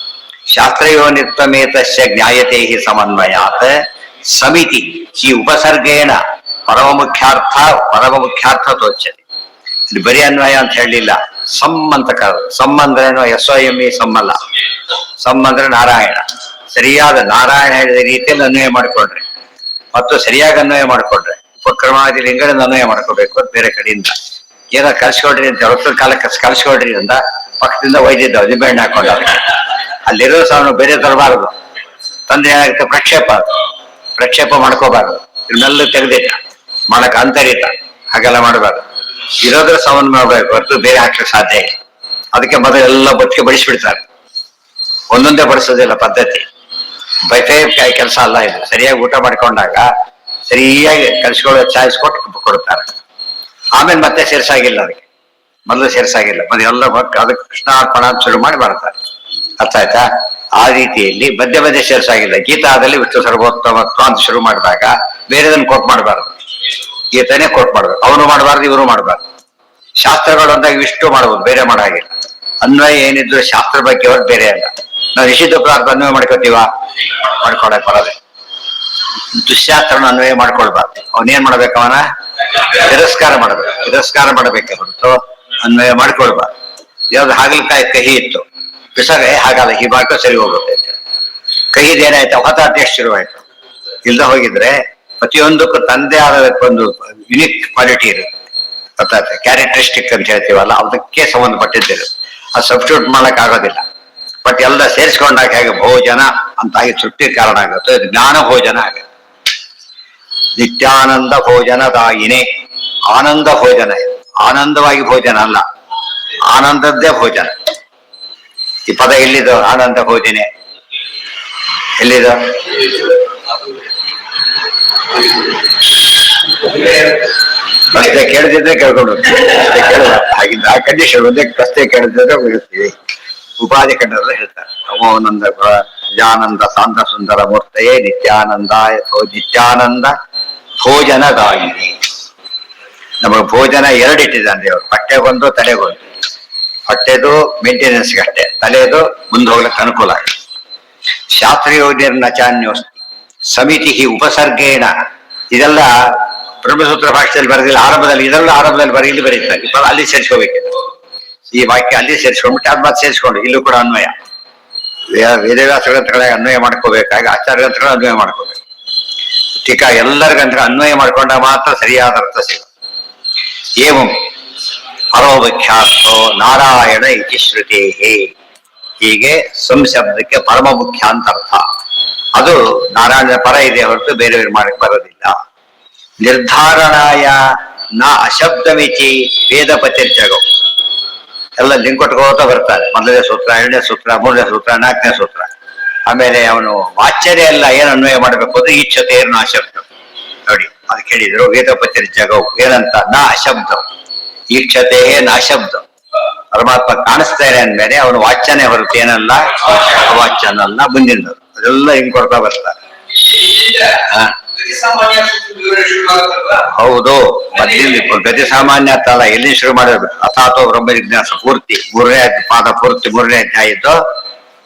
ಶಾಸ್ತ್ರಯೋನಿತ್ವಮೇತಸ್ಯ ಜ್ಞಾಯತೆ ಹಿ ಸಮನ್ವಯಾತ್ ಸಮಿತಿ ಈ ಉಪಸರ್ಗೇಣ ಪರಮ ಮುಖ್ಯಾರ್ಥ ತೋಚ್ಯತೆ. ಇಲ್ಲಿ ಬರೀ ಅನ್ವಯ ಅಂತ ಹೇಳಲಿಲ್ಲ, ಸಮ್ ಅಂತ ಕರೆದು. ಸಮ್ ಅಂದ್ರೆ SOME ಸಮ್ಮಲ್ಲ. ಸಮ್ ಅಂದ್ರೆ ನಾರಾಯಣ. ಸರಿಯಾದ ನಾರಾಯಣ ಹೇಳಿದ ರೀತಿಯಲ್ಲಿ ಅನ್ವಯ ಮಾಡಿಕೊಂಡ್ರೆ ಮತ್ತು ಸರಿಯಾಗಿ ಅನ್ವಯ ಮಾಡಿಕೊಂಡ್ರೆ ಉಪಕ್ರಮಾದಿ ಲಿಂಗದಿಂದ ಅನ್ವಯ ಮಾಡ್ಕೋಬೇಕು. ಬೇರೆ ಕಡೆಯಿಂದ ಏನೋ ಕಲ್ಸ್ಕೊಡ್ರಿ ಅಂತ ಹೊತ್ತು ಕಾಲಕ್ಕೆ ಕಲ್ಸ್ಕೊಡ್ರಿ ಅಂತ ಪಕ್ಕದಿಂದ ಒಯ್ದಿದ್ದಾವೆ ನಿಂಬೆಹಣ್ಣು ಹಾಕೊಂಡ. ಅಲ್ಲಿರೋ ಸಾವನು ಬೇರೆ ತರಬಾರದು. ತಂದೆ ಏನಾಗುತ್ತೆ, ಪ್ರಕ್ಷೇಪ ಮಾಡ್ಕೋಬಾರದು. ಇವನ್ನೆಲ್ಲ ತೆಗೆದಿಟ್ಟ ಮಾಡಕ್ ಅಂತರಿತ ಹಾಗೆಲ್ಲ ಮಾಡಬಾರ್ದು. ಇರೋದ್ರ ಸಾವನ್ ಮಾಡ್ಬೇಕು ಹೊರತು ಬೇರೆ ಹಾಕ್ಲಿಕ್ಕೆ ಸಾಧ್ಯ ಇಲ್ಲ. ಅದಕ್ಕೆ ಮೊದಲು ಎಲ್ಲ ಬದುಕಿ ಬಡಿಸ್ಬಿಡ್ತಾರೆ. ಒಂದೊಂದೇ ಬಡಿಸೋದಿಲ್ಲ ಪದ್ಧತಿ. ಬೈತೇ ಕೆಲಸ ಅಲ್ಲ ಇದು. ಸರಿಯಾಗಿ ಊಟ ಮಾಡ್ಕೊಂಡಾಗ ಸರಿಯಾಗಿ ಕಲ್ಸ್ಕೊಳ್ಳೋ ಚಾಯ್ಸ್ ಕೊಟ್ಟು ಕೊಡ್ತಾರೆ. ಆಮೇಲೆ ಮತ್ತೆ ಸೇರ್ಸಾಗಿಲ್ಲ, ಅದಕ್ಕೆ ಮೊದಲು ಸೇರ್ಸಾಗಿಲ್ಲ. ಮತ್ತೆ ಎಲ್ಲ ಅದಕ್ಕೆ ಕೃಷ್ಣಾರ್ಪಣ ಅಂತ ಶುರು ಮಾಡಿ ಮಾಡ್ತಾರೆ. ಅರ್ಥ ಆಯ್ತಾ? ಆ ರೀತಿಯಲ್ಲಿ ಮಧ್ಯೆ ಸೇರ್ಸಾಗಿಲ್ಲ. ಗೀತಾದಲ್ಲಿ ವಿಷ್ಣು ಸರ್ವೋತ್ತಮತ್ವ ಅಂತ ಶುರು ಮಾಡಿದಾಗ ಬೇರೆದನ್ನು ಕೋಟ್ ಮಾಡಬಾರ್ದು, ಗೀತನೇ ಕೋಟ್ ಮಾಡ್ಬೇಕು. ಅವನು ಮಾಡಬಾರ್ದು, ಇವರು ಮಾಡಬಾರ್ದು. ಶಾಸ್ತ್ರಗಳು ಅಂದಾಗ ಇಷ್ಟು ಮಾಡ್ಬೋದು, ಬೇರೆ ಮಾಡಾಗಿಲ್ಲ. ಅನ್ವಯ ಏನಿದ್ರು ಶಾಸ್ತ್ರ ಬಗ್ಗೆ ಅವ್ರು ಬೇರೆ ಅಲ್ಲ. ನಾವು ನಿಷಿದ್ಧ ಪದಾರ್ಥ ಅನ್ವಯ ಮಾಡ್ಕೋತೀವ, ಮಾಡ್ಕೊಳಕ್ ಬರೋದೆ. ದುಶ್ಯಾಸ್ತ್ರನ ಅನ್ವಯ ಮಾಡ್ಕೊಳ್ಬಾರ್ದು. ಅವನೇನ್ ಮಾಡ್ಬೇಕು, ಅವನ ತಿರಸ್ಕಾರ ಮಾಡಬೇಕೆ ಹೊರತು ಅನ್ವಯ ಮಾಡ್ಕೊಳ್ಬಾರ್ದು. ಯಾವ್ದು ಹಾಗಲಕಾಯಿ ಕಹಿ ಇತ್ತು, ಬಿಸಾಗ ಹಾಗಲ್ಲ ಹೀ ಮಾಡ್ಕೋ ಸರಿ ಹೋಗುತ್ತೆ ಅಂತ. ಕಹಿದ ಏನಾಯ್ತು, ಹೊತ್ತಾಟ ಎಷ್ಟು ಶುರುವಾಯ್ತು. ಇಲ್ದ ಹೋಗಿದ್ರೆ ಪ್ರತಿಯೊಂದಕ್ಕೂ ತಂದೆ ಆದ ಒಂದು ಯುನಿಕ್ ಕ್ವಾಲಿಟಿ ಇರುತ್ತೆ. ಗೊತ್ತಾಯ್ತು? ಕ್ಯಾರೆಕ್ಟರಿಸ್ಟಿಕ್ ಅಂತ ಹೇಳ್ತೀವಲ್ಲ, ಅದಕ್ಕೆ ಸಂಬಂಧಪಟ್ಟಿದ್ದಿರು. ಅದು ಸಬ್ಸ್ಟಿಟ್ಯೂಟ್ ಮಾಡಕ್ ಆಗೋದಿಲ್ಲ. ಬಟ್ ಎಲ್ಲ ಸೇರಿಸ್ಕೊಂಡಾಗ ಹೇಗೆ ಭೋಜನ ಅಂತಾಗಿ ತೃಪ್ತಿ ಕಾರಣ ಆಗುತ್ತೆ. ಇದು ಜ್ಞಾನ ಭೋಜನ ಆಗುತ್ತೆ. ನಿತ್ಯಾನಂದ ಭೋಜನದಾಯಿನೇ. ಆನಂದ ಭೋಜನ ಇದು. ಆನಂದವಾಗಿ ಭೋಜನ ಅಲ್ಲ, ಆನಂದದ್ದೇ ಭೋಜನ. ಈ ಪದ ಎಲ್ಲಿದು? ಆನಂದ ಭೋಜನೆ ಎಲ್ಲಿದು? ಪ್ರಶ್ನೆ ಕೇಳದಿದ್ರೆ ಕೇಳ್ಕೊಂಡು ಪ್ರಶ್ನೆ ಕೇಳ ಹಾಗಿದ್ದ ಆ ಕಂಡೀಷನ್ ಒಂದೇ ಪ್ರಶ್ನೆ ಕೇಳದಿದ್ರೆ ಹೋಗಿರ್ತೀವಿ. ಉಪಾಧಿ ಖಂಡದಲ್ಲಿ ಹೇಳ್ತಾರೆ. ನಮೋನಂದ ನಿಜಾನಂದ ಸಾಂತ ಸುಂದರ ಮೂರ್ತಯೇ ನಿತ್ಯಾನಂದಾಯ ನಿತ್ಯಾನಂದ ಭೋಜನದಾಯಿನಿ. ನಮಗೆ ಭೋಜನ ಎರಡಿಟ್ಟಿದ್ದಾನೆ ದೇವರು, ಹೊಟ್ಟೆಗೊಂದು ತಲೆಗೊಂದು. ಹೊಟ್ಟೆದು ಮೇಂಟೆನೆನ್ಸ್ಗೆ ಅಷ್ಟೇ, ತಲೆದು ಮುಂದೆ ಹೋಗ್ಲಿಕ್ಕೆ ಅನುಕೂಲ ಆಗುತ್ತೆ. ಶಾಸ್ತ್ರಯೋನಿರ್ನಚಾನ್ಯೋಸ್ತಿ ಸಮಿತಿ ಉಪಸರ್ಗೇಣ, ಇದೆಲ್ಲ ಬ್ರಹ್ಮಸೂತ್ರ ಭಾಷೆಯಲ್ಲಿ ಬರೆದಿಲ್ಲ, ಆರಂಭದಲ್ಲಿ ಇದೆಲ್ಲ ಆರಂಭದಲ್ಲಿ ಇಲ್ಲಿ ಬರೀತಾರೆ. ಅಲ್ಲಿ ಸೇರಿಸ್ಕೋಬೇಕಿದೆ ಈ ವಾಕ್ಯ, ಅಲ್ಲಿ ಸೇರಿಸ್ಕೊಂಡ್ಬಿಟ್ಟು ಅದು ಮತ್ತೆ ಸೇರಿಸ್ಕೊಂಡು ಇಲ್ಲೂ ಕೂಡ ಅನ್ವಯ. ವೇದವ್ಯಾಸ ಗ್ರಂಥಗಳಿಗೆ ಅನ್ವಯ ಮಾಡ್ಕೋಬೇಕಾಗಿ ಆಚಾರ್ಯ ಗ್ರಂಥಗಳ ಅನ್ವಯ ಮಾಡ್ಕೋಬೇಕು. ಟೀಕಾ ಎಲ್ಲರ ಗ್ರಂಥ ಅನ್ವಯ ಮಾಡ್ಕೊಂಡ ಮಾತ್ರ ಸರಿಯಾದ ಅರ್ಥ ಸಿಗ. ಏವಂ ಪರೋಮುಖ್ಯಾರ್ಥೋ ನಾರಾಯಣ ಇತಿ ಶ್ರುತೇ. ಹೀಗೆ ಸಂಶಬ್ದಕ್ಕೆ ಪರಮ ಮುಖ್ಯ ಅಂತ ಅರ್ಥ. ಅದು ನಾರಾಯಣ ಪರ ಇದೆ ಹೊರತು ಬೇರೆ ಬೇರೆ ಮಾಡಕ್ ಬರೋದಿಲ್ಲ. ನಿರ್ಧಾರಣಾಯ ನ ಅಶಬ್ದಮಿತಿ ವೇದಪತಿರ್ಜಗವು. ಎಲ್ಲ ಲಿಂಕ್ ಕೊಟ್ಕೋತಾ ಬರ್ತಾರೆ. ಮೊದಲನೇ ಸೂತ್ರ, ಎರಡನೇ ಸೂತ್ರ, ಮೂರನೇ ಸೂತ್ರ, ನಾಲ್ಕನೇ ಸೂತ್ರ. ಆಮೇಲೆ ಅವನು ವಾಚ್ಯರೇ ಎಲ್ಲ ಏನು ಅನ್ವಯ ಮಾಡಬೇಕು ಅಂದ್ರೆ ಈಚ್ಛತೆ ಏನು ಅಶಬ್ದ. ನೋಡಿ ಅದು ಕೇಳಿದ್ರು, ವೇದಪತಿರ್ಜಗವು ಏನಂತ, ನ ಅಶಬ್ದ ಈಕ್ಷತೆ ನಾಶಬ್ದ. ಪರಮಾತ್ಮ ಕಾಣಿಸ್ತಾರೆ ಅಂದ್ಮೇಲೆ ಅವನು ವಾಚ್ಯನೇ ಹೊರತು ಏನಲ್ಲ ಅವಾಚ್ಯನಲ್ಲ. ಮುಂದಿನದು ಅದೆಲ್ಲ ಹಿಂಗ್ ಕೊಡ್ತಾ ಬರ್ತಾರೆ. ಹೌದು, ಮಧ್ಯದಲ್ಲಿ ಗತಿ ಸಾಮಾನ್ಯ ಅಲ್ಲ, ಎಲ್ಲಿ ಶುರು ಮಾಡೋದು ಅಥಾತೋ ಬ್ರಹ್ಮ ಜಿಜ್ಞಾಸ ಪೂರ್ತಿ ಮೂರನೇ ಪಾದ ಪೂರ್ತಿ ಮೂರನೇ ಅಧ್ಯಾಯದ್ದು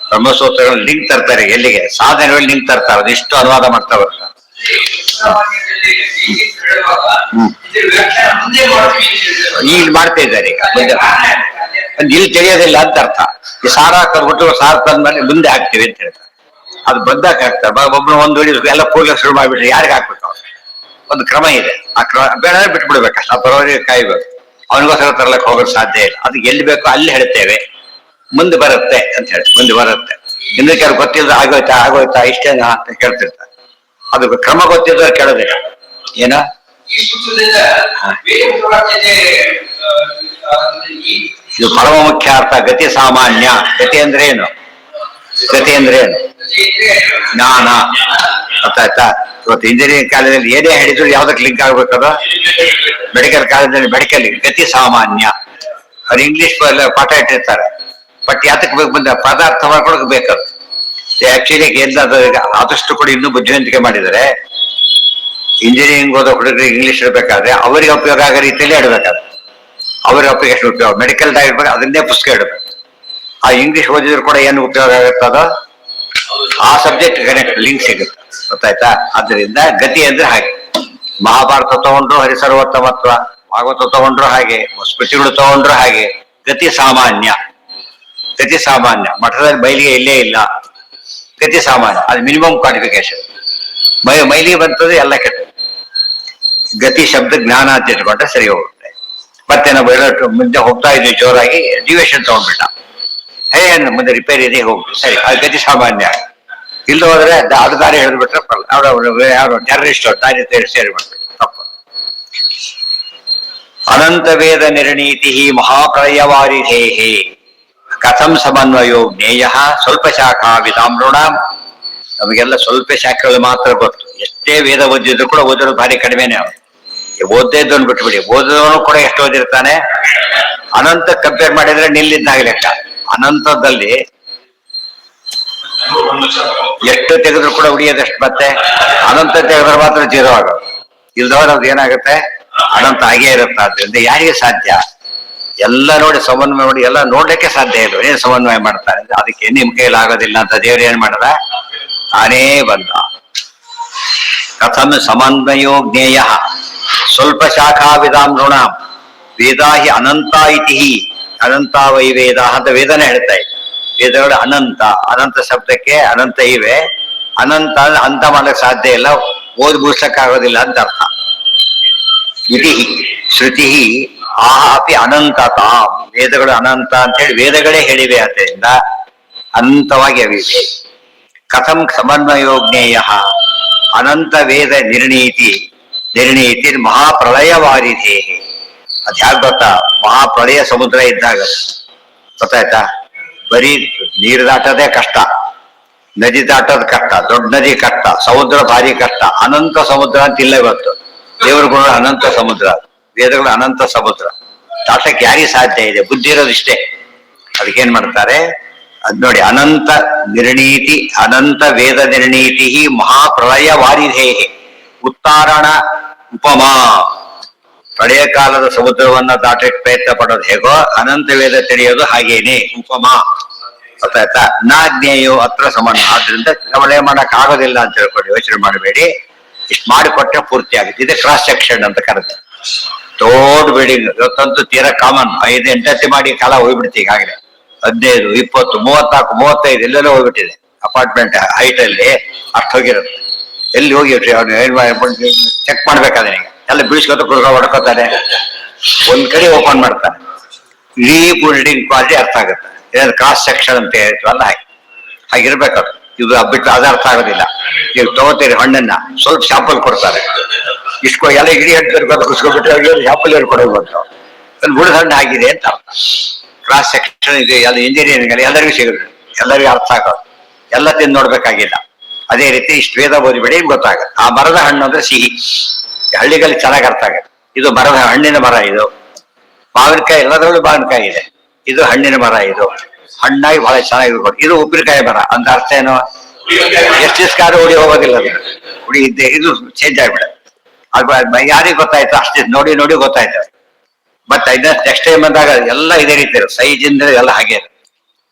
ಬ್ರಹ್ಮಸೂತ್ರಗಳು ಲಿಂಕ್ ತರ್ತಾರೆ. ಎಲ್ಲಿಗೆ? ಸಾಧನೆಗಳು ಲಿಂಕ್ ತರ್ತಾರೆ. ಅದಿಷ್ಟು ಅನುವಾದ ಮಾಡ್ತಾ ಬರ್ತಾರೆ. ಈಗ ಮಾಡ್ತಾ ಇದ್ದಾರೆ. ಈಗ ಇಲ್ಲಿ ತಿಳಿಯೋದಿಲ್ಲ ಅಂತ ಅರ್ಥ. ಈ ಸಾರ ಕರ್ಬಿಟ್ಟು ಸಾರ್ ತಂದ್ಮೇಲೆ ಮುಂದೆ ಹಾಕ್ತಿವಿ ಅಂತ ಹೇಳ್ತಾರೆ. ಅದು ಬಂದಾಗ ಹಾಕ್ತಾರೆ. ಒಬ್ಬರು ಒಂದು ಎಲ್ಲ ಕೂಗ್ಲಿಕ್ಕೆ ಶುರು ಮಾಡ್ಬಿಟ್ರೆ ಯಾರಿಗೆ ಹಾಕ್ಬೇಕು? ಒಂದು ಕ್ರಮ ಇದೆ. ಆ ಕ್ರಮ ಬೇಡ ಬಿಟ್ಬಿಡ್ಬೇಕು. ಆ ಬರೋರಿಗೆ ಕಾಯ್ಬೇಕು. ಅವನಿಗೋಸ್ಕರ ತರಲಕ್ಕೆ ಹೋಗೋದು ಸಾಧ್ಯ ಇಲ್ಲ. ಅದು ಎಲ್ಲಿ ಬೇಕೋ ಅಲ್ಲಿ ಹೇಳ್ತೇವೆ, ಮುಂದೆ ಬರುತ್ತೆ ಅಂತ ಹೇಳಿ. ಮುಂದೆ ಬರುತ್ತೆ. ಇನ್ನು ಕೆಲವು ಗೊತ್ತಿಲ್ಲ, ಆಗೋಯ್ತಾ ಇಷ್ಟೇನಾ ಅಂತ ಕೇಳ್ತಿರ್ತಾರೆ. ಅದು ಕ್ರಮ ಗೊತ್ತಿದ್ರೆ ಕೇಳೋದಿಲ್ಲ. ಏನ ಇದು ಪರಮ ಮುಖ್ಯ ಅರ್ಥ. ಗತಿ ಸಾಮಾನ್ಯ. ಗತಿ ಅಂದ್ರೆ ಏನು? ಗತಿ ಅಂದ್ರೆ ಏನು? ಜ್ಞಾನ. ಗೊತ್ತಾಯ್ತಾ? ಇವತ್ತು ಇಂಜಿನಿಯರಿಂಗ್ ಕಾಲೇಜಲ್ಲಿ ಏನೇ ಹೇಳಿದ್ರು ಯಾವ್ದಕ್ಕೆ ಲಿಂಕ್ ಆಗ್ಬೇಕದು? ಮೆಡಿಕಲ್ ಕಾಲೇಜಲ್ಲಿ ಮೆಡಿಕಲ್ ಗತಿ ಸಾಮಾನ್ಯ. ಅವ್ರು ಇಂಗ್ಲಿಷ್ ಪಾಠ ಇಟ್ಟಿರ್ತಾರೆ, ಬಟ್ ಯಾತಕ್ಕೆ ಬೇಕು ಬಂದ ಪದಾರ್ಥ ಮಾಡ್ಕೊಳಕ್ ಬೇಕದು. ಆಕ್ಚುಲಿ ಎಲ್ಲದು ಆದಷ್ಟು ಕೂಡ ಇನ್ನೂ ಬುದ್ಧಿವಂತಿಕೆ ಮಾಡಿದರೆ, ಇಂಜಿನಿಯರಿಂಗ್ ಓದೋ ಹುಡುಗರಿಗೆ ಇಂಗ್ಲಿಷ್ ಇಡಬೇಕಾದ್ರೆ ಅವರಿಗೆ ಉಪಯೋಗ ಆಗೋ ರೀತಿಯಲ್ಲಿ ಇಡಬೇಕಾದ್ರೆ, ಅವ್ರಿಗೆ ಅಪ್ಲಿಕೇಶನ್ ಉಪಯೋಗ. ಮೆಡಿಕಲ್ ಇಡ್ಬೇಕು, ಅದನ್ನೇ ಪುಸ್ತಕ ಇಡಬೇಕು. ಆ ಇಂಗ್ಲಿಷ್ ಓದಿದ್ರು ಕೂಡ ಏನು ಉಪಯೋಗ ಆಗುತ್ತದೋ ಆ ಸಬ್ಜೆಕ್ಟ್ ಕನೆಕ್ಟ್ ಲಿಂಕ್ ಸಿಗುತ್ತೆ. ಗೊತ್ತಾಯ್ತಾ? ಆದ್ದರಿಂದ ಗತಿ ಅಂದ್ರೆ ಹಾಗೆ. ಮಹಾಭಾರತ ತಗೊಂಡ್ರು ಹರಿಸರ್ವೋತ್ತಮತ್ವ, ಭಾಗವತ ತಗೊಂಡ್ರು ಹಾಗೆ, ಸ್ಮೃತಿಗಳು ತಗೊಂಡ್ರು ಹಾಗೆ. ಗತಿ ಸಾಮಾನ್ಯ. ಗತಿ ಸಾಮಾನ್ಯ. ಮಠದಲ್ಲಿ ಮೈಲಿಗೆ ಇಲ್ಲೇ ಇಲ್ಲ. ಗತಿ ಸಾಮಾನ್ಯ, ಅದು ಮಿನಿಮಮ್ ಕ್ವಾಲಿಫಿಕೇಶನ್. ಮೈಲಿಗೆ ಬಂತದ್ದು ಎಲ್ಲ ಕೆಟ್ಟ. ಗತಿ ಶಬ್ದ ಜ್ಞಾನ ಅಂತ ಇಟ್ಕೊಂಡ್ರೆ ಸರಿ ಹೋಗುತ್ತೆ. ಮತ್ತೆ ನಾವು ಮುಂದೆ ಹೋಗ್ತಾ ಇದ್ವಿ ಜೋರಾಗಿ, ಡ್ಯೂಯೇಷನ್ ತಗೊಂಡ್ಬಿಟ್ಟ. ಮುಂದೆ ರಿಪೇರಿ ಇದೆ ಹೋಗ್ಲಿ, ಸರಿ, ಅದು ಗತಿ ಸಾಮಾನ್ಯ. ಇಲ್ಲ ಹೋದ್ರೆ ಅದು ದಾರಿ ಹೇಳಿದ್ಬಿಟ್ರೆ ಯಾರು ಟೆರರಿಸ್ಟ್ ದಾರಿ ಸೇರಿಬಿಟ್ರೆ ತಪ್ಪು. ಅನಂತ ವೇದ ನಿರ್ಣೀತಿ ಮಹಾಪ್ರಳಯವಾರಿಧೇಹೇ ಕಥಂ ಸಮನ್ವಯೋ ಜ್ಞೇಯ ಸ್ವಲ್ಪ ಶಾಖಾ ವಿಧಾಮೃಣ. ನಮಗೆಲ್ಲ ಸ್ವಲ್ಪ ಶಾಖೆಗಳು ಮಾತ್ರ ಗೊತ್ತು. ಎಷ್ಟೇ ವೇದ ಓದಿದ್ರು ಕೂಡ ಓದಿರೋದು ಭಾರಿ ಕಡಿಮೆನೆ. ಅವನು ಓದ್ದೇ ಇದ್ದವನು ಬಿಟ್ಬಿಡಿ, ಓದಿದವನು ಕೂಡ ಎಷ್ಟು ಓದಿರ್ತಾನೆ. ಅನಂತ ಕಂಪೇರ್ ಮಾಡಿದ್ರೆ ನಿಲ್ಲಿದ್ದಾಗ ಲೆಕ್ಕ. ಅನಂತದಲ್ಲಿ ಎಷ್ಟು ತೆಗೆದ್ರು ಕೂಡ ಉಳಿಯೋದಷ್ಟು. ಮತ್ತೆ ಅನಂತ ತೆಗೆದ್ರೆ ಮಾತ್ರ ಜೀರೋ ಆಗೋದು. ಇಲ್ದವ್ರು ಅದು ಏನಾಗುತ್ತೆ, ಅನಂತ ಆಗೇ ಇರುತ್ತೆ. ಆದ್ರಿಂದ ಯಾರಿಗೆ ಸಾಧ್ಯ? ಎಲ್ಲ ನೋಡಿ ಸಮನ್ವಯ ಮಾಡಿ ಎಲ್ಲ ನೋಡ್ಲಿಕ್ಕೆ ಸಾಧ್ಯ ಇಲ್ಲ. ಏನ್ ಸಮನ್ವಯ ಮಾಡ್ತಾರೆ? ಅದಕ್ಕೆ ನಿಮ್ ಕೈಯಲ್ಲಿ ಆಗೋದಿಲ್ಲ ಅಂತ ದೇವ್ರು ಏನ್ ಮಾಡದ? ತಾನೇ ಬಂದ. ಕಥಂ ಸಮನ್ವಯೋ ಜ್ಞೇಯ ಸ್ವಲ್ಪ ಶಾಖಾ ವಿಧಾಮೃಣ ವೇದಾ ಹಿ ಅನಂತ ಇತಿ. ಅನಂತ ವೈ ವೇದ ಅಂತ ವೇದನೆ ಹೇಳ್ತಾ ಇದೆ. ವೇದಗಳು ಅನಂತ. ಅನಂತ ಶಬ್ದಕ್ಕೆ ಅನಂತ ಇವೆ. ಅನಂತ ಅಂತ ಮಾಡಕ್ ಸಾಧ್ಯ ಇಲ್ಲ, ಓದ್ ಮುಗಿಸಕ್ಕಾಗೋದಿಲ್ಲ ಅಂತ ಅರ್ಥ. ಇತಿ ಶ್ರುತಿ ಅಪಿ ಅನಂತತ. ವೇದಗಳು ಅನಂತ ಅಂತ ಹೇಳಿ ವೇದಗಳೇ ಹೇಳಿವೆ. ಆದ್ದರಿಂದ ಅನಂತವಾಗಿ ಅವಿವೆ. ಕಥಂ ಸಮನ್ವಯೋ ಜ್ಞೇಯ ಅನಂತ ವೇದ ನಿರ್ಣೀತಿ ಮಹಾಪ್ರಳಯವಾರಿಧೇ. ಅದ್ ಯಾಕೆ ಗೊತ್ತಾ? ಮಹಾಪ್ರಳಯ ಸಮುದ್ರ ಇದ್ದಾಗ. ಗೊತ್ತಾಯ್ತಾ? ಬರೀ ನೀರು ದಾಟೋದೇ ಕಷ್ಟ, ನದಿ ದಾಟೋದು ಕಷ್ಟ, ದೊಡ್ಡ ನದಿ ಕಷ್ಟ, ಸಮುದ್ರ ಭಾರಿ ಕಷ್ಟ. ಅನಂತ ಸಮುದ್ರ ಅಂತ ಇಲ್ಲ ಇವತ್ತು. ದೇವರ ಗುಣ ಅನಂತ ಸಮುದ್ರ, ವೇದಗಳು ಅನಂತ ಸಮುದ್ರ. ದಾಟಕ್ಕೆ ಯಾರಿಗೆ ಸಾಧ್ಯ ಇದೆ? ಬುದ್ಧಿ ಇರೋದಿಷ್ಟೇ. ಅದಕ್ಕೇನ್ ಮಾಡ್ತಾರೆ? ಅದ್ ನೋಡಿ, ಅನಂತ ನಿರ್ಣೀತಿ ಅನಂತ ವೇದ ನಿರ್ಣೀತಿ ಮಹಾಪ್ರಳಯ ವಾರಿಧೇ ಉತ್ತಾರಣ ಉಪಮಾ. ಪ್ರಳಯ ಕಾಲದ ಸಮುದ್ರವನ್ನ ದಾಟಕ್ಕೆ ಪ್ರಯತ್ನ ಪಡೋದು ಹೇಗೋ ಅನಂತ ವೇದ ತಿಳಿಯೋದು ಹಾಗೇನೆ ಉಪಮಾ. ಗೊತ್ತಾಯ್ತಾ? ನಾಜ್ಞೇಯೋ ಅತ್ರ ಸಮಾನ. ಆದ್ರಿಂದ ಪ್ರಳಯ ಮಾಡಕ್ ಆಗೋದಿಲ್ಲ ಅಂತ ಹೇಳ್ಕೊಂಡು ಯೋಚನೆ ಮಾಡಬೇಡಿ. ಇಷ್ಟು ಮಾಡಿಕೊಟ್ಟೆ ಪೂರ್ತಿ ಆಗುತ್ತೆ. ಇದೆ ಕ್ರಾಸ್ ಸೆಕ್ಷನ್ ಅಂತ ಕರೆದು ದೊಡ್ಡ ಬಿಲ್ಡಿಂಗ್. ಇವತ್ತಂತೂ ತೀರಾ ಕಾಮನ್. 5-8 ಮಾಡಿ ಕಾಲ ಹೋಗ್ಬಿಡ್ತೀವಿ. ಈಗಾಗಲೇ 15, 20, 34, 35 ಎಲ್ಲೆಲ್ಲ ಹೋಗ್ಬಿಟ್ಟಿದೆ. ಅಪಾರ್ಟ್ಮೆಂಟ್ ಹೈಟ್ ಅಲ್ಲಿ ಅಷ್ಟು ಹೋಗಿರುತ್ತೆ. ಎಲ್ಲಿ ಹೋಗಿ ಚೆಕ್ ಮಾಡ್ಬೇಕಾದ್ರೆ ಎಲ್ಲ ಬೀಳ್ಸ್ಕೊತ ಕುಡ್ಕೊ ಹೊಡ್ಕೋತಾನೆ. ಒಂದ್ ಕಡೆ ಓಪನ್ ಮಾಡ್ತಾನೆ. ಇಡೀ ಬಿಲ್ಡಿಂಗ್ ಕ್ವಾಲಿಟಿ ಅರ್ಥ ಆಗುತ್ತೆ. ಏನಾದ್ರು ಕ್ರಾಸ್ ಸೆಕ್ಷನ್ ಅಂತ ಹೇಳ್ತೀವಲ್ಲ ಹಾಗಿರ್ಬೇಕದು. ಇದು ಬಿಟ್ಟು ಅದು ಅರ್ಥ ಆಗೋದಿಲ್ಲ. ನೀವು ತಗೋತೀರಿ ಹಣ್ಣನ್ನ, ಸ್ವಲ್ಪ ಶಾಂಪಲ್ ಕೊಡ್ತಾರೆ. ಇಷ್ಟು ಎಲ್ಲ ಇಡೀ ಹಣ್ಣು ಕುಸ್ಕೊಬಿಟ್ರೆ ಶಾಂಪಲ್ ಕೊಡೋದು ಬಂತು. ಅಲ್ಲಿ ಉಳಿದ ಹಣ್ಣು ಆಗಿದೆ ಅಂತ ಅರ್ಥ. ಕ್ರಾಸ್ ಸೆಕ್ಷನ್ ಇದೆ. ಎಲ್ಲ ಇಂಜಿನಿಯರಿಂಗ್ ಅಲ್ಲಿ ಎಲ್ಲರಿಗೂ ಸಿಗುತ್ತೆ, ಎಲ್ಲರಿಗೂ ಅರ್ಥ ಆಗೋದು. ಎಲ್ಲ ತಿಂದು ನೋಡ್ಬೇಕಾಗಿಲ್ಲ. ಅದೇ ರೀತಿ ಇಷ್ಟು ವೇದ ಓದಿಬಿಡಿ ಗೊತ್ತಾಗುತ್ತೆ. ಆ ಮರದ ಹಣ್ಣು ಅಂದ್ರೆ ಸಿಹಿ. ಹಳ್ಳಿಗಳಲ್ಲಿ ಚೆನ್ನಾಗಿ ಅರ್ಥ ಆಗುತ್ತೆ. ಇದು ಮರದ ಹಣ್ಣಿನ ಮರ. ಇದು ಮಾವಿನಕಾಯಿ, ಎಲ್ಲದರಲ್ಲೂ ಮಾವಿನಕಾಯಿ ಇದೆ. ಇದು ಹಣ್ಣಿನ ಮರ. ಇದು ಹಣ್ಣಾಗಿ ಬಹಳ ಚೆನ್ನಾಗಿ. ಇದು ಉಪ್ಪಿನಕಾಯಿ ಮರ ಅಂತ ಅರ್ಥ ಏನು? ಎಷ್ಟು ದಿವಸ ಉಡಿ ಹೋಗೋದಿಲ್ಲ. ಅದು ಉಡಿ ಇದ್ದೆ ಇದು ಚೇಂಜ್ ಆಗ್ಬಿಡುತ್ತೆ. ಅದು ಯಾರಿಗೆ ಗೊತ್ತಾಯ್ತು? ಅಷ್ಟೇ ನೋಡಿ ನೋಡಿ ಗೊತ್ತಾಯ್ತು. ಮತ್ತೆ ನೆಕ್ಸ್ಟ್ ಟೈಮ್ ಬಂದಾಗ ಎಲ್ಲ ಇದೇ ರೀತಿ ಇರುತ್ತೆ. ಸೈಜ್ ಇಂದ ಎಲ್ಲ ಹಾಗೆ ಇರುತ್ತೆ,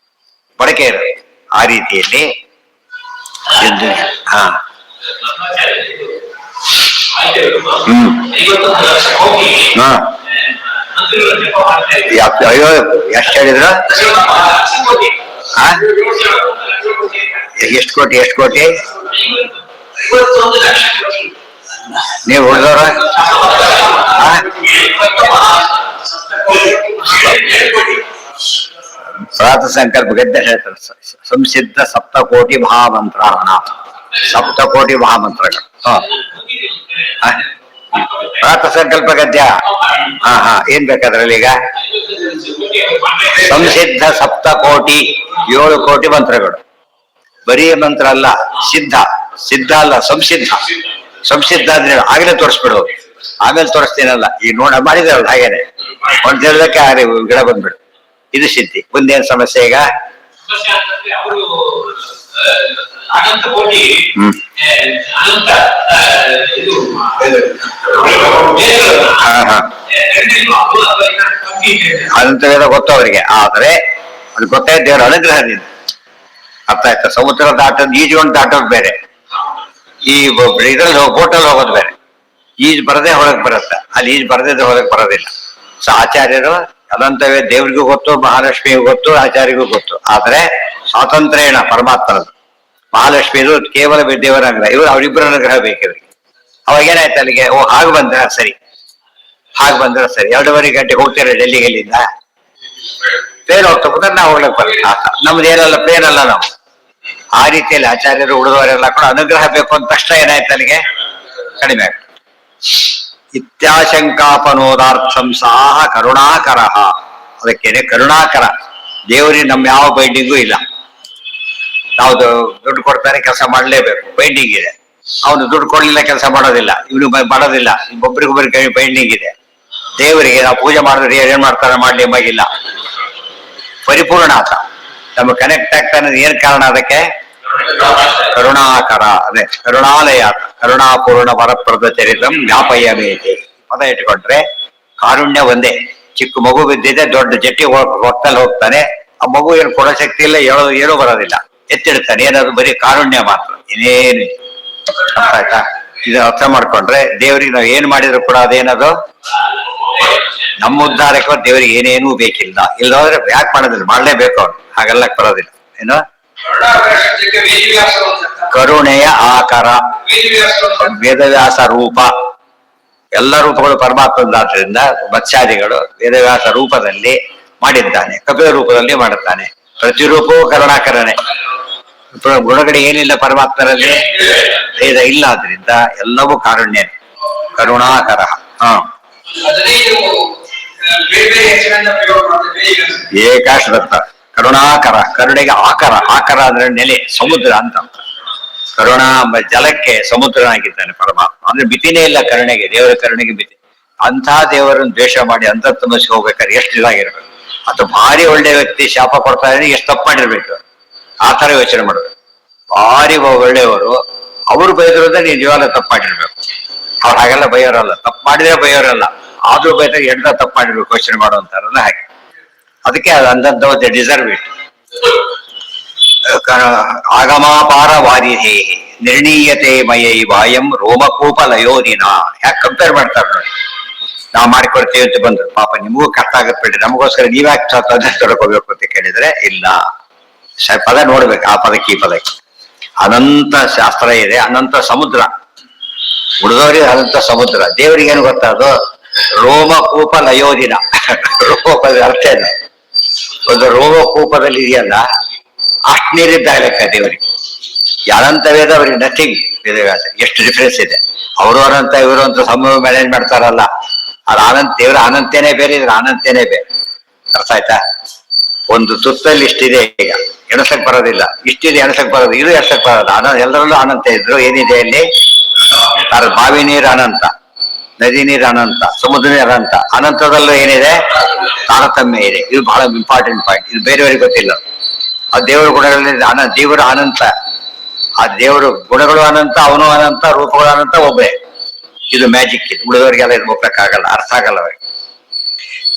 ಬಳಕೆ ಇರುತ್ತೆ. ಆ ರೀತಿಯಲ್ಲಿ ಹಾ ಅಯ್ಯೋ ಎಷ್ಟು ಹೇಳಿದ್ರು? ಎಷ್ಟು ಕೋಟಿ? ಎಷ್ಟು ಕೋಟಿ? ನೀವು ಉಳಿದವ್ರ ಪ್ರಾತ ಸಂಕಲ್ಪ ಗದ್ದೆ ಹೇಳ್ತಾರೆ. ಸಂಸಿದ್ಧ ಸಪ್ತಕೋಟಿ ಮಹಾಮಂತ್ರ. ಸಪ್ತಕೋಟಿ ಮಹಾಮಂತ್ರಗಳು. ಪ್ರಾತ ಸಂಕಲ್ಪ ಗದ್ಯ. ಏನ್ ಬೇಕಾದ್ರಲ್ಲಿ ಈಗ? ಸಂಸಿದ್ಧ ಸಪ್ತಕೋಟಿ, 7 ಕೋಟಿ ಮಂತ್ರಗಳು. ಬರೀ ಮಂತ್ರ ಅಲ್ಲ, ಸಿದ್ಧ. ಸಿದ್ಧ ಅಲ್ಲ, ಸಂಸಿದ್ಧ. ಸಂಸಿದ್ಧ ಅಂದ್ರೆ ಆಗ್ಲೇ ತೋರಿಸ್ಬಿಡೋದು. ಆಮೇಲೆ ತೋರಿಸ್ತೀನಲ್ಲ, ಈ ನೋಡ ಮಾಡಿದಾರಲ್ಲ ಹಾಗೇನೆ. ಒಂದ್ ಹೇಳದಕ್ಕೆ ಗಿಡ ಬಂದ್ಬಿಡು. ಇದು ಸಿದ್ಧಿ. ಮುಂದೇನ್ ಸಮಸ್ಯೆ ಈಗ? ಅನಂತ ವೇದ ಗೊತ್ತು ಅವರಿಗೆ. ಆದ್ರೆ ಅದು ಗೊತ್ತಾಯ್ತು ದೇವರ ಅನುಗ್ರಹದಿಂದ. ಅರ್ಥ ಆಯ್ತಾ? ಸಮುದ್ರ ದಾಟೋದು, ಈಜುಕೊಂಡು ದಾಟೋದು ಬೇರೆ, ಈ ಇದ್ರಲ್ಲಿ ಬೋಟಲ್ಲಿ ಹೋಗೋದು ಬೇರೆ. ಈಜ್ ಬರದೆ ಹೊರಗೆ ಬರುತ್ತೆ, ಅಲ್ಲಿ ಈಜ್ ಬರದಿದ್ರೆ ಹೊರಗೆ ಬರೋದಿಲ್ಲ. ಸೊ ಆಚಾರ್ಯರು ಅನಂತವೇ ದೇವ್ರಿಗೂ ಗೊತ್ತು, ಮಹಾಲಕ್ಷ್ಮಿಗೂ ಗೊತ್ತು, ಆಚಾರ್ಯರಿಗೂ ಗೊತ್ತು. ಆದ್ರೆ ಸ್ವಾತಂತ್ರ್ಯೇಣ ಪರಮಾತ್ಮನದು. ಮಹಾಲಕ್ಷ್ಮಿದು ಕೇವಲ ದೇವರ ಅನುಗ್ರಹ, ಇವರು ಅವರಿಬ್ಬರ ಅನುಗ್ರಹ ಬೇಕಿವ್ರಿಗೆ. ಅವಾಗ ಏನಾಯ್ತು ಅಲ್ಲಿಗೆ? ಓ ಹಾಗೆ ಬಂದ್ರೆ ಸರಿ, ಹಾಗೆ ಬಂದ್ರೆ ಸರಿ. 2:30 ಗಂಟೆ ಹೋಗ್ತೀರ ಡೆಲ್ಲಿಗೆ. ಎಲ್ಲಿಂದ ಪ್ಲೇನ್ ಹೋಗ್ತಾ ನಾವು ಹೋಗ್ಲಕ್ ಬರ್ತೀವಿ. ನಮ್ದು ಏನಲ್ಲ, ಪ್ಲೇನ್ ಅಲ್ಲ ನಾವು. ಆ ರೀತಿಯಲ್ಲಿ ಆಚಾರ್ಯರು ಉಳಿದವರೆಲ್ಲ ಕೂಡ ಅನುಗ್ರಹ ಬೇಕು ಅಂದ ತಕ್ಷಣ ಏನಾಯ್ತು ಅಲ್ಲಿಗೆ? ಕಡಿಮೆ ಆಗ್ತದೆ. ಇತ್ಯಾಶಂಕಾಪನೋದಾರ್ಥಂ ಸಾಹ ಕರುಣಾಕರ. ಅದಕ್ಕೇನೆ ಕರುಣಾಕರ. ದೇವರಿಗೆ ನಮ್ಮ ಯಾವ ಬೈಂಡಿಂಗು ಇಲ್ಲ. ನಾವು ದುಡ್ಡು ಕೊಡ್ತಾರೆ, ಕೆಲಸ ಮಾಡ್ಲೇಬೇಕು, ಬೈಂಡಿಂಗ್ ಇದೆ. ಅವನು ದುಡ್ಡು ಕೊಡ್ಲಿಲ್ಲ, ಕೆಲಸ ಮಾಡೋದಿಲ್ಲ. ಇವನು ಮಾಡೋದಿಲ್ಲ, ಒಬ್ರಿಗೊಬ್ಬರಿಗೆ ಬೈಂಡಿಂಗ್ ಇದೆ. ದೇವರಿಗೆ ನಾವು ಪೂಜೆ ಮಾಡಿದ್ರೆ ಏನ್ ಮಾಡ್ತಾರೆ? ಮಾಡ್ಲಿ ಎಂಬಾಗಿಲ್ಲ. ಪರಿಪೂರ್ಣ ಆತ ನಮ್ಮ ಕನೆಕ್ಟ್ ಆಗ್ತಾನೆ. ಏನ್ ಕಾರಣ ಅದಕ್ಕೆ? ಕರುಣಾಕರ. ಅದೇ ಕರುಣಾಲಯ. ಕರುಣಾಪೂರ್ಣ ವರಪ್ರದ ಚರಿತಂ ವ್ಯಾಪಯ ಮೇತೆ ಪದ ಇಟ್ಕೊಂಡ್ರೆ ಕಾರುಣ್ಯ ಒಂದೇ. ಚಿಕ್ಕ ಮಗು ಬಿದ್ದಿದೆ, ದೊಡ್ಡ ಜಟ್ಟಿ ಹೊತ್ತಲ್ಲಿ ಹೋಗ್ತಾನೆ. ಆ ಮಗು ಏನು ಕೊಡೋ ಶಕ್ತಿ ಇಲ್ಲ, ಏನೂ ಬರೋದಿಲ್ಲ, ಎತ್ತಿಡ್ತಾನೆ. ಏನದು? ಬರೀ ಕಾರುಣ್ಯ ಮಾತ್ರ, ಇನ್ನೇನು. ಅರ್ಥ ಆಯ್ತಾ? ಇದು ಅರ್ಥ ಮಾಡ್ಕೊಂಡ್ರೆ ದೇವ್ರಿಗೆ ನಾವು ಏನ್ ಮಾಡಿದ್ರು ಕೂಡ ಅದೇನದು ನಮ್ಮ ಉದ್ಧಾರಕ್ಕೆ ದೇವರಿಗೆ ಏನೇನೂ ಬೇಕಿಲ್ಲ. ಇಲ್ಲದ್ರೆ ಯಾಕೆ ಮಾಡೋದಿಲ್ಲ? ಮಾಡ್ಲೇಬೇಕು ಅವ್ರು. ಹಾಗೆಲ್ಲಕ್ ಬರೋದಿಲ್ಲ. ಏನು? ಕರುಣೆಯ ಆಕಾರ, ವೇದವ್ಯಾಸ ರೂಪ. ಎಲ್ಲ ರೂಪಗಳು ಪರಮಾತ್ಮದಾದ್ರಿಂದ ಮತ್ಸ್ಯಾದಿಗಳು ವೇದವ್ಯಾಸ ರೂಪದಲ್ಲಿ ಮಾಡಿದ್ದಾನೆ, ಕಪಿಲ ರೂಪದಲ್ಲಿ ಮಾಡುತ್ತಾನೆ. ಪ್ರತಿರೂಪವೂ ಕರುಣಾಕರನೇ. ಗುಣಗಡೆ ಏನಿಲ್ಲ ಪರಮಾತ್ಮರಲ್ಲಿ, ಭೇದ ಇಲ್ಲ. ಆದ್ರಿಂದ ಎಲ್ಲವೂ ಕಾರುಣ್ಯ, ಕರುಣಾಕರ. ಏಕಾಶ್ರತ ಕರುಣಾಕರ. ಕರುಣೆಗೆ ಆಕರ. ಆಕರ ಅಂದ್ರೆ ನೆಲೆ, ಸಮುದ್ರ ಅಂತ. ಕರುಣಾ ಜಲಕ್ಕೆ ಸಮುದ್ರನಾಗಿದ್ದಾನೆ ಪರಮಾತ್ಮ. ಅಂದ್ರೆ ಮಿತಿನೇ ಇಲ್ಲ ಕರುಣೆಗೆ. ದೇವರ ಕರುಣೆಗೆ ಮಿತಿ. ಅಂಥ ದೇವರನ್ನು ದ್ವೇಷ ಮಾಡಿ ಅಂತ ತುಂಬಿಸಿ ಹೋಗ್ಬೇಕಾದ್ರೆ ಎಷ್ಟು ಇದಾಗಿರ್ಬೇಕು. ಅದು ಭಾರಿ ಒಳ್ಳೆ ವ್ಯಕ್ತಿ ಶಾಪ ಕೊಡ್ತಾ ಇದ್ರೆ ಎಷ್ಟು ತಪ್ಪು ಮಾಡಿರ್ಬೇಕು. ಆ ತರ ಯೋಚನೆ ಮಾಡೋದು. ಭಾರಿ ಒಳ್ಳೆಯವರು, ಅವರು ಬೈದ್ರಿಂದ ನೀನ್ ಜೀವನ ತಪ್ಪು ಮಾಡಿರ್ಬೇಕು. ಅವ್ರು ಹಾಗೆಲ್ಲ ಬೈಯೋರಲ್ಲ, ತಪ್ಪು ಮಾಡಿದ್ರೆ ಬೈಯೋರಲ್ಲ, ಆದ್ರೂ ಬೈದ್ರೆ ಎಂತ ತಪ್ಪು ಮಾಡಿರ್ಬೇಕು ಯೋಚನೆ ಮಾಡುವಂತಾರಲ್ಲ ಹಾಗೆ. ಅದಕ್ಕೆ ಅಂದಂತ ಡಿಸರ್ವ್ ಇಟ್. ಆಗಮಾಪಾರ ವಾರಿಹೇ ನಿರ್ಣೀಯತೆ ಮಯೈ ವಾಯಂ ರೋಮಕೂಪ ಲಯೋದಿನ. ಯಾಕೆ ಕಂಪೇರ್ ಮಾಡ್ತಾರೆ ನೋಡಿ. ನಾವು ಮಾಡಿಕೊಡ್ತೀವಿ ಅಂತ ಬಂದ್ರು, ಪಾಪ ನಿಮಗೂ ಕಷ್ಟ ಆಗತ್ ಬಿಡ್ರಿ, ನಮಗೋಸ್ಕರ ನೀವ್ಯಾಕೆ ತೊಡ್ಕೋಬೇಕು ಅಂತ ಕೇಳಿದ್ರೆ ಇಲ್ಲ. ಪದ ನೋಡ್ಬೇಕು, ಆ ಪದಕ್ಕೆ ಈ ಪದಕ್ಕೆ ಅನಂತ ಶಾಸ್ತ್ರ ಇದೆ, ಅನಂತ ಸಮುದ್ರ. ಉಳಿದವರಿಗೆ ಅನಂತ ಸಮುದ್ರ, ದೇವರಿಗೆ ಏನು ಗೊತ್ತಾ ಅದು ರೋಮಕೂಪ ಲಯೋದಿನ. ರೋಮದ ಅರ್ಥ ಇಲ್ಲ, ಒಂದು ರೋಮಕೂಪದಲ್ಲಿ ಇದೆಯಲ್ಲ ಅಷ್ಟು ನೀರಿದ್ದಾಗ ಲೆಕ್ಕ ದೇವರಿಗೆ. ಅನಂತ ವೇದ ಅವರಿಗೆ ನಥಿಂಗ್. ವೇದವ್ಯಾಸ ಎಷ್ಟು ಡಿಫ್ರೆನ್ಸ್ ಇದೆ. ಅವರು ಅನಂತ ಇವರು ಅಂತ ಸಮೂಹ ಮ್ಯಾನೇಜ್ ಮಾಡ್ತಾರಲ್ಲ, ಅದು ಅನಂತ, ದೇವರ ಅನಂತನೇ ಬೇರೆ, ಇದ್ರ ಅನಂತನೇ ಬೇರೆ. ಅರ್ಥ ಆಯ್ತಾ? ಒಂದು ತುತ್ತಲ್ಲಿ ಇಷ್ಟಿದೆ, ಈಗ ಎಣಸಕ್ ಬರೋದಿಲ್ಲ, ಇಷ್ಟಿದೆ ಎಣಸಕ್ ಬರೋದು, ಇದು ಎಣಸಕ್ ಬರೋದು. ಎಲ್ಲರಲ್ಲೂ ಅನಂತ ಇದ್ರು ಏನಿದೆ ಅಲ್ಲಿ? ಬಾವಿ ನೀರು ಅನಂತ, ನದಿ ನೀರು ಅನಂತ, ಸಮುದ್ರ ನೀರು ಅನಂತ. ಅನಂತದಲ್ಲೂ ಏನಿದೆ? ತಾರತಮ್ಯ ಇದೆ. ಇದು ಬಹಳ ಇಂಪಾರ್ಟೆಂಟ್ ಪಾಯಿಂಟ್. ಇದು ಬೇರೆಯವರಿಗೆ ಗೊತ್ತಿಲ್ಲ. ಆ ದೇವರ ಗುಣಗಳಲ್ಲಿ ದೇವರ ಅನಂತ, ಆ ದೇವರು ಗುಣಗಳು ಅನಂತ, ಅವನು ಅನಂತ, ರೂಪಗಳು ಅನಂತ, ಒಬ್ಬರೇ. ಇದು ಮ್ಯಾಜಿಕ್. ಇದು ಉಳಿದವರಿಗೆಲ್ಲ ಇದು ಒಪ್ಪಕ್ಕಾಗಲ್ಲ, ಅರ್ಥ ಆಗಲ್ಲ ಅವರಿಗೆ.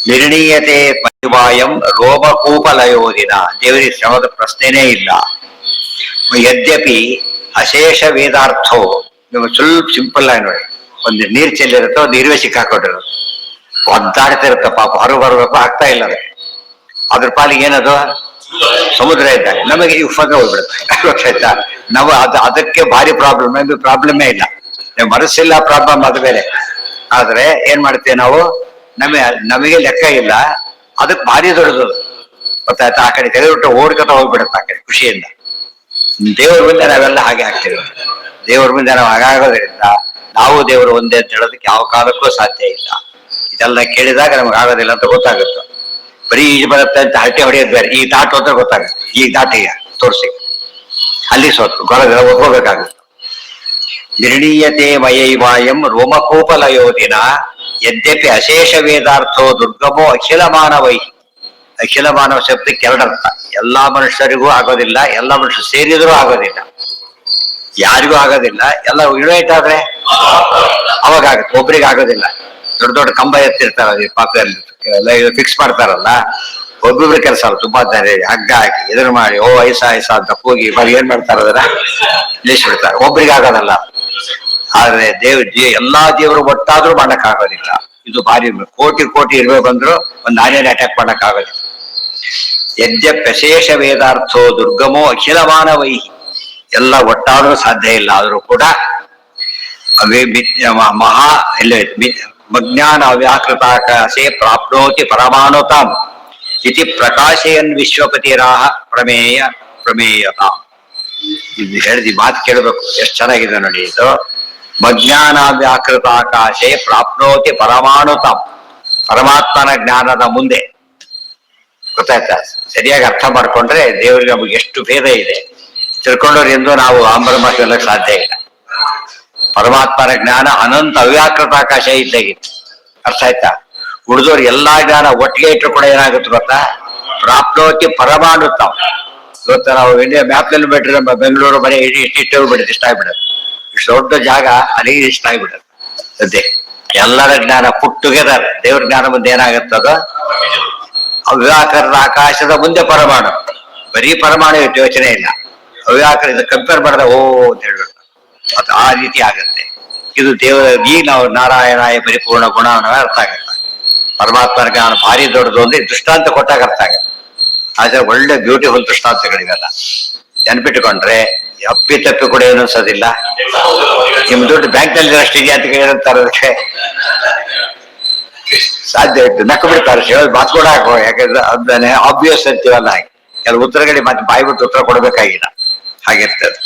ನಿರ್ಣೀಯತೆ ಪರಿವಾಯಂ ರೋಮಕೂಪ ಲಯೋದಿನ. ದೇವರಿಗೆ ಶ್ರಮದ ಪ್ರಶ್ನೆನೇ ಇಲ್ಲ. ಯದ್ಯಪಿ ಅಶೇಷ ವೇದಾರ್ಥೋ, ನೀವು ಸ್ವಲ್ಪ ಸಿಂಪಲ್ ಆಗಿ ನೋಡಿ, ಒಂದು ನೀರು ಚೆಲ್ಲಿರುತ್ತೋ, ಒಂದು ಇರುವೆ ಸಿಕ್ಕಾಕೊಂಡಿರುತ್ತೆ, ಒದ್ದಾಡ್ತಿರುತ್ತೆ ಪಾಪ, ಹೊರಗೆ ಬರ್ಬೇಕು ಆಗ್ತಾ ಇಲ್ಲ ಅದಕ್ಕೆ. ಅದ್ರ ಪಾಲಿಗೆ ಏನದು ಸಮುದ್ರ ಇದ್ದಾಗ ನಮಗೆ ಉಫಗ ಹೋಗ್ಬಿಡುತ್ತೆ. ನಾವು ಅದಕ್ಕೆ ಭಾರಿ ಪ್ರಾಬ್ಲಮ್, ನಮಗೆ ಪ್ರಾಬ್ಲಮೇ ಇಲ್ಲ, ಮನಸ್ಸಿಲ್ಲ ಪ್ರಾಬ್ಲಮ್, ಅದು ಬೇರೆ. ಆದ್ರೆ ಏನ್ ಮಾಡ್ತೇವೆ ನಾವು, ನಮಗೆ ಲೆಕ್ಕ ಇಲ್ಲ, ಅದಕ್ಕೆ ಭಾರಿ ದೊಡ್ಡದು ಗೊತ್ತಾಯ್ತಾ. ಆ ಕಡೆ ತೆಗೆದುಬಿಟ್ಟು ಓಡ್ಕೊತ ಹೋಗ್ಬಿಡುತ್ತೆ ಆ ಕಡೆ ಖುಷಿಯಿಂದ. ದೇವ್ರ ಮುಂದೆ ನಾವೆಲ್ಲ ಹಾಗೆ ಆಗ್ತೇವೆ. ದೇವ್ರ ಮುಂದೆ ನಾವು ಹಾಗಾಗೋದ್ರಿಂದ ನಾವು ದೇವರು ಒಂದೇ ಅಂತ ಹೇಳೋದಕ್ಕೆ ಯಾವ ಕಾಲಕ್ಕೂ ಸಾಧ್ಯ ಇಲ್ಲ. ಇದೆಲ್ಲ ಕೇಳಿದಾಗ ನಮ್ಗೆ ಆಗೋದಿಲ್ಲ ಅಂತ ಗೊತ್ತಾಗುತ್ತೆ. ಬರೀ ಈಜು ಬರುತ್ತೆ ಅಂತ ಹರಟೆ ಹೊಡೆಯೋದು ಬೇರೆ, ಈ ದಾಟು ಅಂತ ಗೊತ್ತಾಗುತ್ತೆ. ಈ ದಾಟಿಗೆ ತೋರಿಸಿ ಅಲ್ಲಿ ಸೋತು ಗೊಳಗೆಲ್ಲ ಒದ್ಕೋಬೇಕಾಗುತ್ತೆ. ನಿರ್ಣೀಯತೆ ಮಯೈವಾಯಂ ರೋಮಕೂಪ ಲಯೋದಿನ ಯದ್ಯಪಿ ಅಶೇಷ ವೇದಾರ್ಥೋ ದುರ್ಗಮೋ ಅಖಿಲ ಮಾನವೈ. ಅಖಿಲ ಮಾನವ ಶಬ್ದಕ್ಕೆ ಎರಡರ್ಥ. ಎಲ್ಲಾ ಮನುಷ್ಯರಿಗೂ ಆಗೋದಿಲ್ಲ, ಎಲ್ಲ ಮನುಷ್ಯರು ಸೇರಿದ್ರೂ ಆಗೋದಿಲ್ಲ, ಯಾರಿಗೂ ಆಗೋದಿಲ್ಲ. ಎಲ್ಲ ಯುನೈಟ್ ಆದ್ರೆ ಅವಾಗ ಆಗುತ್ತೆ, ಒಬ್ರಿಗೆ ಆಗೋದಿಲ್ಲ. ದೊಡ್ಡ ದೊಡ್ಡ ಕಂಬ ಎತ್ತಿರ್ತಾರ ಪಾಪದಲ್ಲಿ ಫಿಕ್ಸ್ ಮಾಡ್ತಾರಲ್ಲ, ಒಬ್ಬೊಬ್ರು ಕೆಲಸ ಅಲ್ಲ, ತುಂಬಾ ದಾರಿ ಹಗ್ಗ ಹಾಕಿ ಎದುರು ಮಾಡಿ ಓ ಐಸಾ ಅಂತ ಹೋಗಿ ಬರೀ ಏನ್ ಮಾಡ್ತಾರ ಅದನ್ನ ನಿಲ್ಲಿಸ್ಬಿಡ್ತಾರೆ. ಒಬ್ರಿಗೆ ಆಗೋದಲ್ಲ. ಆದ್ರೆ ಎಲ್ಲಾ ದೇವರು ಒಟ್ಟಾದ್ರೂ ಮಾಡಕ್ ಆಗೋದಿಲ್ಲ. ಇದು ಭಾರಿ ಕೋಟಿ ಕೋಟಿ ಇರುವೆ ಬಂದ್ರು ಒಂದ್ ಆನೆಯನ್ನು ಅಟ್ಯಾಕ್ ಮಾಡಕ್ ಆಗೋದಿಲ್ಲ. ಯದ್ಯಪ್ಯಶೇಷ ವೇದಾರ್ಥೋ ದುರ್ಗಮೋ ಅಖಿಲ ಮಾನವೈ. ಎಲ್ಲ ಒಟ್ಟಾದ್ರೂ ಸಾಧ್ಯ ಇಲ್ಲ. ಆದ್ರೂ ಕೂಡ ಮಹಾ ಮಜ್ಞಾನ ಅವ್ಯಾಕೃತಾಕಾಶೆ ಪ್ರಾಪ್ನೋತಿ ಪರಮಾಣುತಾಂ ಇತಿ ಪ್ರಕಾಶಯನ್ ವಿಶ್ವಪತಿರಾಹ ಪ್ರಮೇಯತಾಂ. ಇದು ಹೇಳಿದ ಮಾತು ಕೇಳಬೇಕು, ಎಷ್ಟು ಚೆನ್ನಾಗಿದೆ ನೋಡಿ ಇದು. ಮಜ್ಞಾನ ವ್ಯಾಕೃತಾಕಾಶೆ ಪ್ರಾಪ್ನೋತಿ ಪರಮಾಣುತಾಂ. ಪರಮಾತ್ಮನ ಜ್ಞಾನದ ಮುಂದೆ ಗೊತ್ತಾಯ್ತಾ? ಸರಿಯಾಗಿ ಅರ್ಥ ಮಾಡ್ಕೊಂಡ್ರೆ ದೇವರಿಗೆ ನಮಗೆ ಎಷ್ಟು ಭೇದ ಇದೆ ತಿಳ್ಕೊಂಡವ್ರು ಎಂದು ನಾವು ಆಂಬರಮ ಹೇಳಕ್ ಸಾಧ್ಯ ಇಲ್ಲ. ಪರಮಾತ್ಮನ ಜ್ಞಾನ ಅನಂತ ಅವ್ಯಾಕೃತಾಕಾಶ ಇದ್ದಾಗಿತ್ತು. ಅರ್ಥ ಆಯ್ತಾ? ಉಳಿದವ್ರು ಎಲ್ಲಾ ಜ್ಞಾನ ಒಟ್ಟಿಗೆ ಇಟ್ಟರು ಕೂಡ ಏನಾಗುತ್ತೆ ಗೊತ್ತಾ? ಪ್ರಾಪ್ನೋತಿ ಪರಮಾಣುತಾಂ. ಇವತ್ತು ನಾವು ಇಂಡಿಯಾ ಮ್ಯಾಪ್ನಲ್ಲಿ ಬಿಟ್ರೆ ನಮ್ಮ ಬೆಂಗಳೂರು ಬರೀ ಇಷ್ಟು ಬಿಡುತ್ತೆ, ಇಷ್ಟ ಆಗ್ಬಿಡುತ್ತೆ. ಇಷ್ಟು ದೊಡ್ಡ ಜಾಗ ಅಲ್ಲಿ ಇಷ್ಟ ಆಗ್ಬಿಡುತ್ತೆ. ಅದೇ ಎಲ್ಲರ ಜ್ಞಾನ ಪುಟ್ ಟುಗೆದರ್. ದೇವ್ರ ಜ್ಞಾನ ಮುಂದೆ ಏನಾಗುತ್ತದ? ಅವ್ಯಾಕರದ ಆಕಾಶದ ಮುಂದೆ ಪರಮಾಣು. ಬರೀ ಪರಮಾಣು ಇಟ್ಟು ಯೋಚನೆ ಇಲ್ಲ. ಅವ್ಯಾಕರ ಇದು ಕಂಪೇರ್ ಮಾಡಿದ ಓ ಅಂತ ಹೇಳ್ಬಿಡ್ತಾರೆ. ಅದು ಆ ರೀತಿ ಆಗತ್ತೆ. ಇದು ಈ ನಾವು ನಾರಾಯಣಾಯ ಪರಿಪೂರ್ಣ ಗುಣ ಅರ್ಥ ಆಗತ್ತೆ. ಪರಮಾತ್ಮನ ಜ್ಞಾನ ಭಾರಿ ದೊಡ್ಡದು ಅಂದ್ರೆ ದೃಷ್ಟಾಂತ ಕೊಟ್ಟಾಗ ಅರ್ಥ ಆಗತ್ತೆ. ಆದ್ರೆ ಒಳ್ಳೆ ಬ್ಯೂಟಿಫುಲ್ ದೃಷ್ಟಾಂತಗಳಿವೆಲ್ಲ ನೆನ್ಪಿಟ್ಟುಕೊಂಡ್ರೆ ಅಪ್ಪಿ ತಪ್ಪಿ ಕೂಡ ಏನು ಅನ್ಸೋದಿಲ್ಲ. ನಿಮ್ ದುಡ್ಡು ಬ್ಯಾಂಕ್ನಲ್ಲಿ ಅಷ್ಟಿದೆಯಾ ಅಂತ ಕೇಳಿರ್ತಾರೆ, ಅದಕ್ಕೆ ಸಾಧ್ಯ ಇತ್ತು ನಕ್ಕು ಬಿಡ್ತಾರೆ. ಹೇಳೋದು ಮಾತು ಕೂಡ ಹಾಕೋ, ಯಾಕಂದ್ರೆ ಅದನ್ನೇ ಆಬ್ವಿಯಸ್ ಅಂತೀವಲ್ಲ ಹಾಗೆ. ಕೆಲವು ಉತ್ತರಗಳಿಗೆ ಮತ್ತೆ ಬಾಯ್ಬಿಟ್ಟು ಉತ್ತರ ಕೊಡಬೇಕಾಗಿಲ್ಲ, ಹಾಗಿರ್ತದೆ.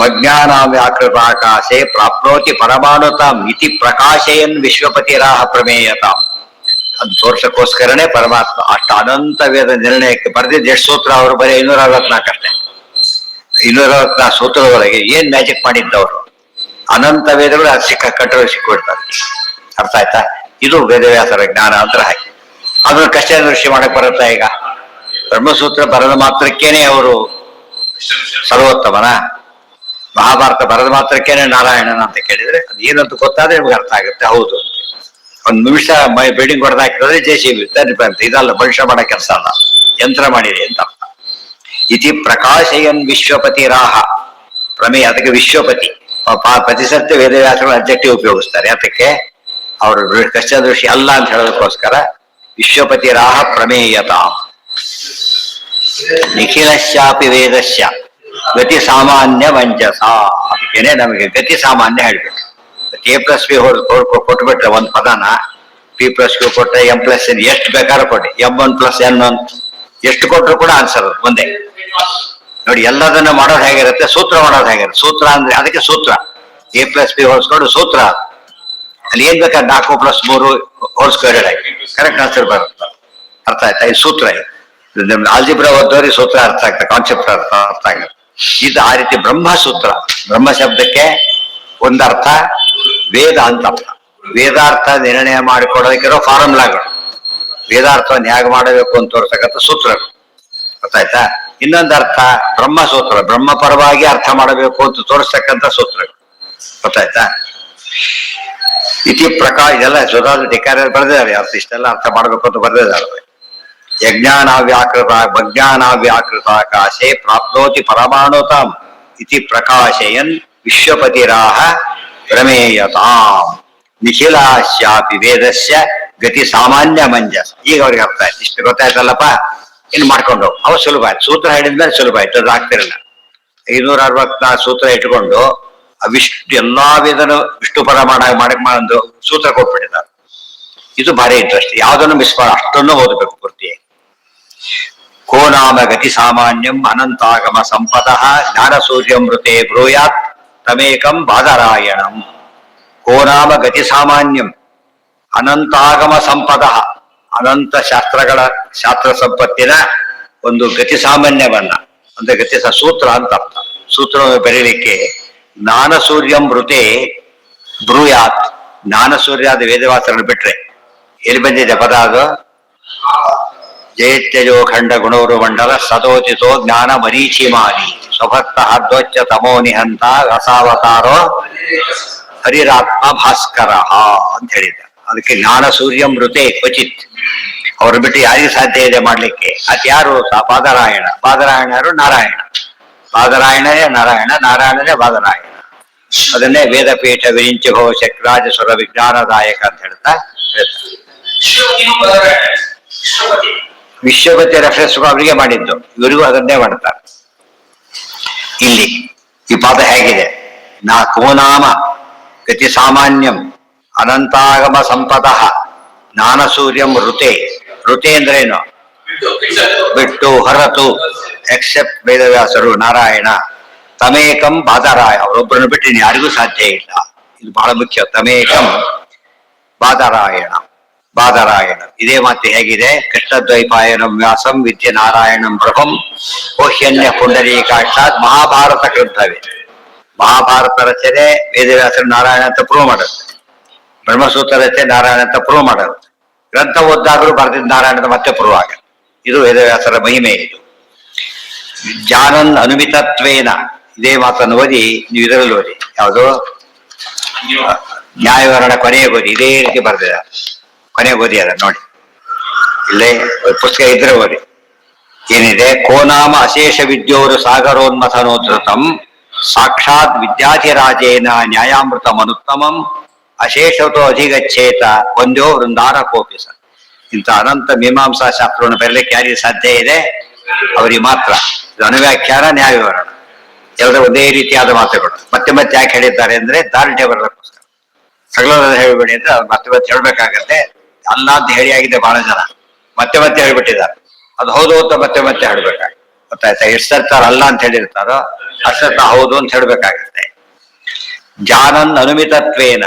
ಮಜ್ಞಾನ ವ್ಯಾಕೃತ ಆಕಾಶೆ ಪ್ರಾಪ್ನೋತಿ ಪರಮಾಣುತಾಂ ಇತಿ ಪ್ರಕಾಶಯನ್ ವಿಶ್ವಪತಿರಾಹ ಪ್ರಮೇಯತಾಂ. ಅದು ತೋರ್ಸಕ್ಕೋಸ್ಕರನೇ ಪರಮಾತ್ಮ ಅಷ್ಟು ಅನಂತ ವೇದ ನಿರ್ಣಯಕ್ಕೆ ಬರೆದಿದ್ದು. ಎಷ್ಟು ಸೂತ್ರ? ಅವರು ಬರೀ 564 ಅಷ್ಟೇ. 264 ಸೂತ್ರದೊಳಗೆ ಏನ್ ಮ್ಯಾಜಿಕ್ ಮಾಡಿದ್ದವರು? ಅನಂತ ವೇದಗಳು ಅದು ಕಟ್ಟೋರು ಸಿಕ್ಕಿಬಿಡ್ತಾರೆ. ಅರ್ಥ ಆಯ್ತಾ? ಇದು ವೇದವ್ಯಾಸರ ಜ್ಞಾನ ಅಂತ ಹಾಕಿ ಅದನ್ನು ಕಷ್ಟ ದೃಷ್ಟಿ ಮಾಡಕ್ ಬರುತ್ತಾ? ಈಗ ಬ್ರಹ್ಮಸೂತ್ರ ಬರದ ಮಾತ್ರಕ್ಕೇನೆ ಅವರು ಸರ್ವೋತ್ತಮನ. ಮಹಾಭಾರತ ಬರೆದ ಮಾತ್ರಕ್ಕೇನೆ ನಾರಾಯಣನ ಅಂತ ಕೇಳಿದ್ರೆ ಅದು ಏನಂತ ಗೊತ್ತಾದ್ರೆ ನಿಮ್ಗೆ ಅರ್ಥ ಆಗುತ್ತೆ. ಹೌದು, ಒಂದು ನಿಮಿಷ ಬಿಲ್ಡಿಂಗ್ ಹೊಡೆದಾಕಿದ್ರೆ JCB ಅಂತ ಇದಲ್ಲ, ಮನುಷ್ಯ ಮಾಡೋ ಕೆಲಸ ಅಲ್ಲ, ಯಂತ್ರ ಮಾಡಿದೆ ಅಂತ ಅರ್ಥ. ಇತಿ ಪ್ರಕಾಶಯನ್ ವಿಶ್ವಪತಿ ರಾಹ ಪ್ರಮೇಯ. ಅದಕ್ಕೆ ವಿಶ್ವಪತಿ ಪ್ರತಿ ಸರ್ತಿ ವೇದವ್ಯಾಸರು ಅಬ್ಜೆಕ್ಟಿವ್ ಉಪಯೋಗಿಸ್ತಾರೆ. ಅದಕ್ಕೆ ಅವರು ಕಷ್ಟದೃಷ್ಟಿ ಅಲ್ಲ ಅಂತ ಹೇಳೋದಕ್ಕೋಸ್ಕರ ವಿಶ್ವಪತಿ ರಾಹ ಪ್ರಮೇಯತ. ನಿಖಿಲಶ್ಯಾಪಿ ವೇದಶ್ಯ ಗತಿ ಸಾಮಾನ್ಯ ಮಂಜಸ. ಅದಕ್ಕೇನೆ ನಮಗೆ ಗತಿ ಸಾಮಾನ್ಯ ಹೇಳ್ಬೇಕು. A+B ಕೊಟ್ಬಿಟ್ರೆ ಒಂದು ಪದನ P+Q ಕೊಟ್ರೆ M+N ಎಷ್ಟು ಬೇಕಾದ್ರೂ ಕೊಡಿ, M1+N1 ಎಷ್ಟು ಕೊಟ್ಟರು ಕೂಡ ಆನ್ಸರ್ ಒಂದೇ. ನೋಡಿ, ಎಲ್ಲದನ್ನ ಮಾಡೋದು ಹೇಗಿರುತ್ತೆ, ಸೂತ್ರ ಮಾಡೋದು ಹೇಗಿರುತ್ತೆ. ಸೂತ್ರ ಅಂದ್ರೆ ಅದಕ್ಕೆ ಸೂತ್ರ A+B ಹೋಲ್ಸ್ಕೊಂಡು ಸೂತ್ರ. ಅಲ್ಲಿ ಏನ್ ಬೇಕಾದ್ರೆ 4+3 ಆಗಿ ಕರೆಕ್ಟ್ ಆನ್ಸರ್ ಬರುತ್ತೆ. ಅರ್ಥ ಆಯ್ತಾ? ಈ ಸೂತ್ರ ಇದು ಆಲ್ಜಿಬ್ರಾ ಓದೋರಿಗೆ ಸೂತ್ರ ಅರ್ಥ ಆಗ್ತದೆ, ಕಾನ್ಸೆಪ್ಟ್ ಅರ್ಥ ಆಗುತ್ತೆ. ಇದು ಆ ರೀತಿ ಬ್ರಹ್ಮ ಸೂತ್ರ. ಬ್ರಹ್ಮ ಶಬ್ದಕ್ಕೆ ಒಂದರ್ಥ ವೇದ ಅಂತ ಅರ್ಥ. ವೇದಾರ್ಥ ನಿರ್ಣಯ ಮಾಡಿಕೊಡೋದಕ್ಕಿರೋ ಫಾರ್ಮುಲಾಗಳು, ವೇದಾರ್ಥವನ್ನು ಹೇಗೆ ಮಾಡಬೇಕು ಅಂತ ತೋರ್ತಕ್ಕಂಥ ಸೂತ್ರಗಳು. ಗೊತ್ತಾಯ್ತಾ? ಇನ್ನೊಂದು ಅರ್ಥ ಬ್ರಹ್ಮ ಸೂತ್ರ, ಬ್ರಹ್ಮ ಪರವಾಗಿ ಅರ್ಥ ಮಾಡಬೇಕು ಅಂತ ತೋರಿಸ್ತಕ್ಕಂಥ ಸೂತ್ರಗಳು. ಗೊತ್ತಾಯ್ತಾ? ಇತಿ ಪ್ರಕಾರ ಇದೆಲ್ಲ ಜೊತೆ ಧಿಕಾರ ಬರೆದಿದ್ದಾರೆ. ಅರ್ಥ ಇಷ್ಟೆಲ್ಲ ಅರ್ಥ ಮಾಡಬೇಕು ಅಂತ ಬರೆದಿದ್ದಾರೆ. ಯಜ್ಞಾನಾವ್ಯಾಕೃತಾಕಾಶೆ ಪ್ರಾಪ್ನೋತಿ ಪರಮಾಣುತಾಂ ಇತಿ ಪ್ರಕಾಶಯನ್ ವಿಶ್ವಪತಿರಾಹ ಪ್ರಮೇಯತಾಂ ನಿಖಿಲಾಶ್ಯಾಪಿ ವೇದಸ್ಯ ಗತಿ ಸಾಮಾನ್ಯ ಮಂಜಸ್. ಈಗ ಅವ್ರಿಗೆ ಅರ್ಥ ಆಯ್ತು. ಇಷ್ಟು ಗೊತ್ತಾಯ್ತಲ್ಲಪ್ಪ, ಇನ್ನು ಮಾಡ್ಕೊಂಡು ಅವ ಸುಲಭ ಆಯ್ತು. ಸೂತ್ರ ಹೇಳಿದ್ಮೇಲೆ ಸುಲಭ ಆಯ್ತು, ಅದು ಆಗ್ತಿರಲಿಲ್ಲ. 564 ಸೂತ್ರ ಇಟ್ಕೊಂಡು ಅವಿಷ್ಟು ಎಲ್ಲಾ ವೇದನು ವಿಷ್ಣು ಪರಮಾಣ ಒಂದು ಸೂತ್ರ ಕೊಟ್ಬಿಟ್ಟಿದ್ದಾರೆ. ಇದು ಭಾರಿ ಇಂಟ್ರೆಸ್ಟ್. ಯಾವ್ದನ್ನು ಮಿಸ್ ಮಾಡ, ಅಷ್ಟನ್ನು ಓದಬೇಕು ಪೂರ್ತಿಯಾಗಿ. ಕೋ ನಾಮ ಗತಿ ಸಾಮಾನ್ಯಂ ಅನಂತಾಗಮ ಸಂಪದಃ ಜ್ಞಾನ ಸೂರ್ಯಮೃತೆ ಬ್ರೂಯಾತ್ ತಮೇಕಂ ಬಾದರಾಯಣಂ. ಕೋ ನಾಮ ಗತಿ ಸಾಮಾನ್ಯಂ ಅನಂತಾಗಮ ಸಂಪದಃ. ಅನಂತ ಶಾಸ್ತ್ರ ಸಂಪತ್ತಿನ ಒಂದು ಗತಿ ಸಾಮಾನ್ಯವನ್ನ, ಅಂದ್ರೆ ಗತಿ ಸೂತ್ರ ಅಂತ ಅರ್ಥ. ಸೂತ್ರವನ್ನು ಬರೀಲಿಕ್ಕೆ ಜ್ಞಾನ ಸೂರ್ಯಮೃತೆ ಬ್ರೂಯಾತ್. ಜ್ಞಾನ ಸೂರ್ಯಾದ ವೇದವಾಸರನ್ನು ಬಿಟ್ರೆ ಎಲ್ಲಿ ಬಂದಿದೆ ಪದ ಅದು? ಜಯತ್ಯಜೋ ಖಂಡ ಗುಣವರು ಮಂಡಲ ಸದೋಚಿತೋ ಜ್ಞಾನ ಮರೀಚಿಮಾನಿ ಸ್ವಭಕ್ತ ಹರ್ದೋಚ್ಚ ತಮೋ ನಿಹಂತ ರಸಾವತಾರೋ ಹರಿರಾತ್ಮ ಭಾಸ್ಕರ ಅಂತ ಹೇಳಿದ. ಅದಕ್ಕೆ ಜ್ಞಾನ ಸೂರ್ಯಮೃತೆ ಕ್ವಚಿತ್. ಅವ್ರು ಬಿಟ್ಟು ಯಾರಿಗೂ ಸಾಧ್ಯ ಇದೆ ಮಾಡ್ಲಿಕ್ಕೆ. ಅದ್ಯಾರು? ಬಾದರಾಯಣ. ಬಾದರಾಯಣ ಯಾರು? ನಾರಾಯಣ. ಬಾದರಾಯಣನೇ ನಾರಾಯಣ, ನಾರಾಯಣನೇ ಬಾದರಾಯಣ. ಅದನ್ನೇ ವೇದಪೀಠ ವಿರಿಂಚಿ ಭವ ಶಕ್ರಾಜಸ್ವರ ವಿಜ್ಞಾನದಾಯಕ ಅಂತ ಹೇಳ್ತಾ ವಿಶ್ವಪತಿ ರೆಫರೆನ್ಸ್ ಅವರಿಗೆ ಮಾಡಿದ್ದು, ಇವರಿಗೂ ಅದನ್ನೇ ಮಾಡ್ತಾರೆ. ಇಲ್ಲಿ ಈ ಪದ ಹೇಗಿದೆ? ಕೋನಾಮ ಗತಿ ಸಾಮಾನ್ಯಂ ಅನಂತಾಗಮ ಸಂಪದಃ ಜ್ಞಾನ ಸೂರ್ಯಂ ಋತೆ. ಋತೆ ಅಂದ್ರೇನು? ಬಿಟ್ಟು, ಹೊರತು, ಎಕ್ಸೆಪ್ಟ್ ವೇದವ್ಯಾಸರು, ನಾರಾಯಣ. ತಮೇಕಂ ಬಾದರಾಯ. ಅವರೊಬ್ಬರನ್ನು ಬಿಟ್ಟು ಯಾರಿಗೂ ಸಾಧ್ಯ ಇಲ್ಲ. ಇದು ಬಹಳ ಮುಖ್ಯ. ತಮೇಕಂ ಬಾದರಾಯಣ. ಬಾದರಾಯಣ ಇದೇ ಮಾತು ಹೇಗಿದೆ? ಕೃಷ್ಣದ್ವೈಪಾಯನಂ ವ್ಯಾಸಂ ವಿದ್ಯೆ ನಾರಾಯಣಂ ಪ್ರಭಂ ಓಹ್ಯನ್ಯ ಪುಂಡರೀಕಾಕ್ಷಾತ್. ಮಹಾಭಾರತ ಗ್ರಂಥವೇ. ಮಹಾಭಾರತ ರಚನೆ ವೇದವ್ಯಾಸರು ನಾರಾಯಣ ಅಂತ ಪ್ರೂವ್ ಮಾಡುತ್ತೆ. ಬ್ರಹ್ಮಸೂತ್ರ ರಚನೆ ನಾರಾಯಣ ಅಂತ ಪ್ರೂವ್ ಮಾಡುತ್ತೆ. ಗ್ರಂಥ ಓದ್ದಾಗಲೂ ಬರೆದಿದ್ದ ನಾರಾಯಣದ ಮತ್ತೆ ಪ್ರೂವ್ ಆಗುತ್ತೆ. ಇದು ವೇದವ್ಯಾಸರ ಮಹಿಮೆ. ಇದು ಜಾನನ್ ಅನುಮಿತತ್ವೇನ. ಇದೇ ಮಾತನ್ನು ಓದಿ ನೀವು ಇದರಲ್ಲಿ ಓದಿ. ಯಾವುದು? ನ್ಯಾಯವರ್ಣ ಕೊನೆಗೆ ಓದಿ. ಇದೇ ರೀತಿ ಬರೆದಿದ್ದಾರೆ. ಕೊನೆಗೆ ಓದಿ ಅದನ್ನು ನೋಡಿ. ಇಲ್ಲೇ ಪುಸ್ತಕ ಇದ್ರೆ ಓದಿ. ಏನಿದೆ? ಕೋನಾಮ ಅಶೇಷ ವಿದ್ಯೋರು ಸಾಗರೋನ್ಮಥನೋದ್ಧತಂ ಸಾಕ್ಷಾತ್ ವಿದ್ಯಾಧಿರಾಜೇನ ನ್ಯಾಯಾಮೃತಮನುತ್ತಮಂ ಅಶೇಷತೋ ಅಧಿಗಚ್ಚೇತ ಒಂದೋ ವೃಂದಾರ ಕೋಪಿಸ. ಇಂಥ ಅನಂತ ಮೀಮಾಂಸಾ ಶಾಸ್ತ್ರವನ್ನು ಬರಲಿಕ್ಕೆ ಯಾರಿಗೆ ಸಾಧ್ಯ ಇದೆ? ಅವರಿಗೆ ಮಾತ್ರ. ಇದು ಅನುವ್ಯಾಖ್ಯಾನ, ನ್ಯಾಯವಿವರಣ ಎಲ್ಲರೂ ಒಂದೇ ರೀತಿಯಾದ ಮಾತುಗಳು. ಮತ್ತೆ ಮತ್ತೆ ಯಾಕೆ ಹೇಳಿದ್ದಾರೆ ಅಂದ್ರೆ ದಾರ್ಢ್ಯ ಬರಲಿಕ್ಕೋಸ್ಕರ. ಸಗಲದ ಹೇಳ್ಬೇಡಿ ಅಂದ್ರೆ ಅದು ಮತ್ತೆ ಮತ್ತೆ ಹೇಳ್ಬೇಕಾಗತ್ತೆ. ಅಲ್ಲ ಅಂತ ಹೇಳಿ ಆಗಿದೆ ಬಹಳ ಜನ, ಮತ್ತೆ ಮತ್ತೆ ಹೇಳ್ಬಿಟ್ಟಿದ್ದಾರೆ. ಅದು ಹೌದು ಅಂತ ಮತ್ತೆ ಮತ್ತೆ ಹೇಳ್ಬೇಕಾಗ. ಗೊತ್ತಾಯ್ತಾ? ಎಷ್ಟರ್ತಾರ ಅಲ್ಲ ಅಂತ ಹೇಳಿರ್ತಾರೋ ಅಷ್ಟರ್ಥ ಹೌದು ಅಂತ ಹೇಳ್ಬೇಕಾಗತ್ತೆ. ಜಾನನ್ ಅನುಮಿತತ್ವೇನ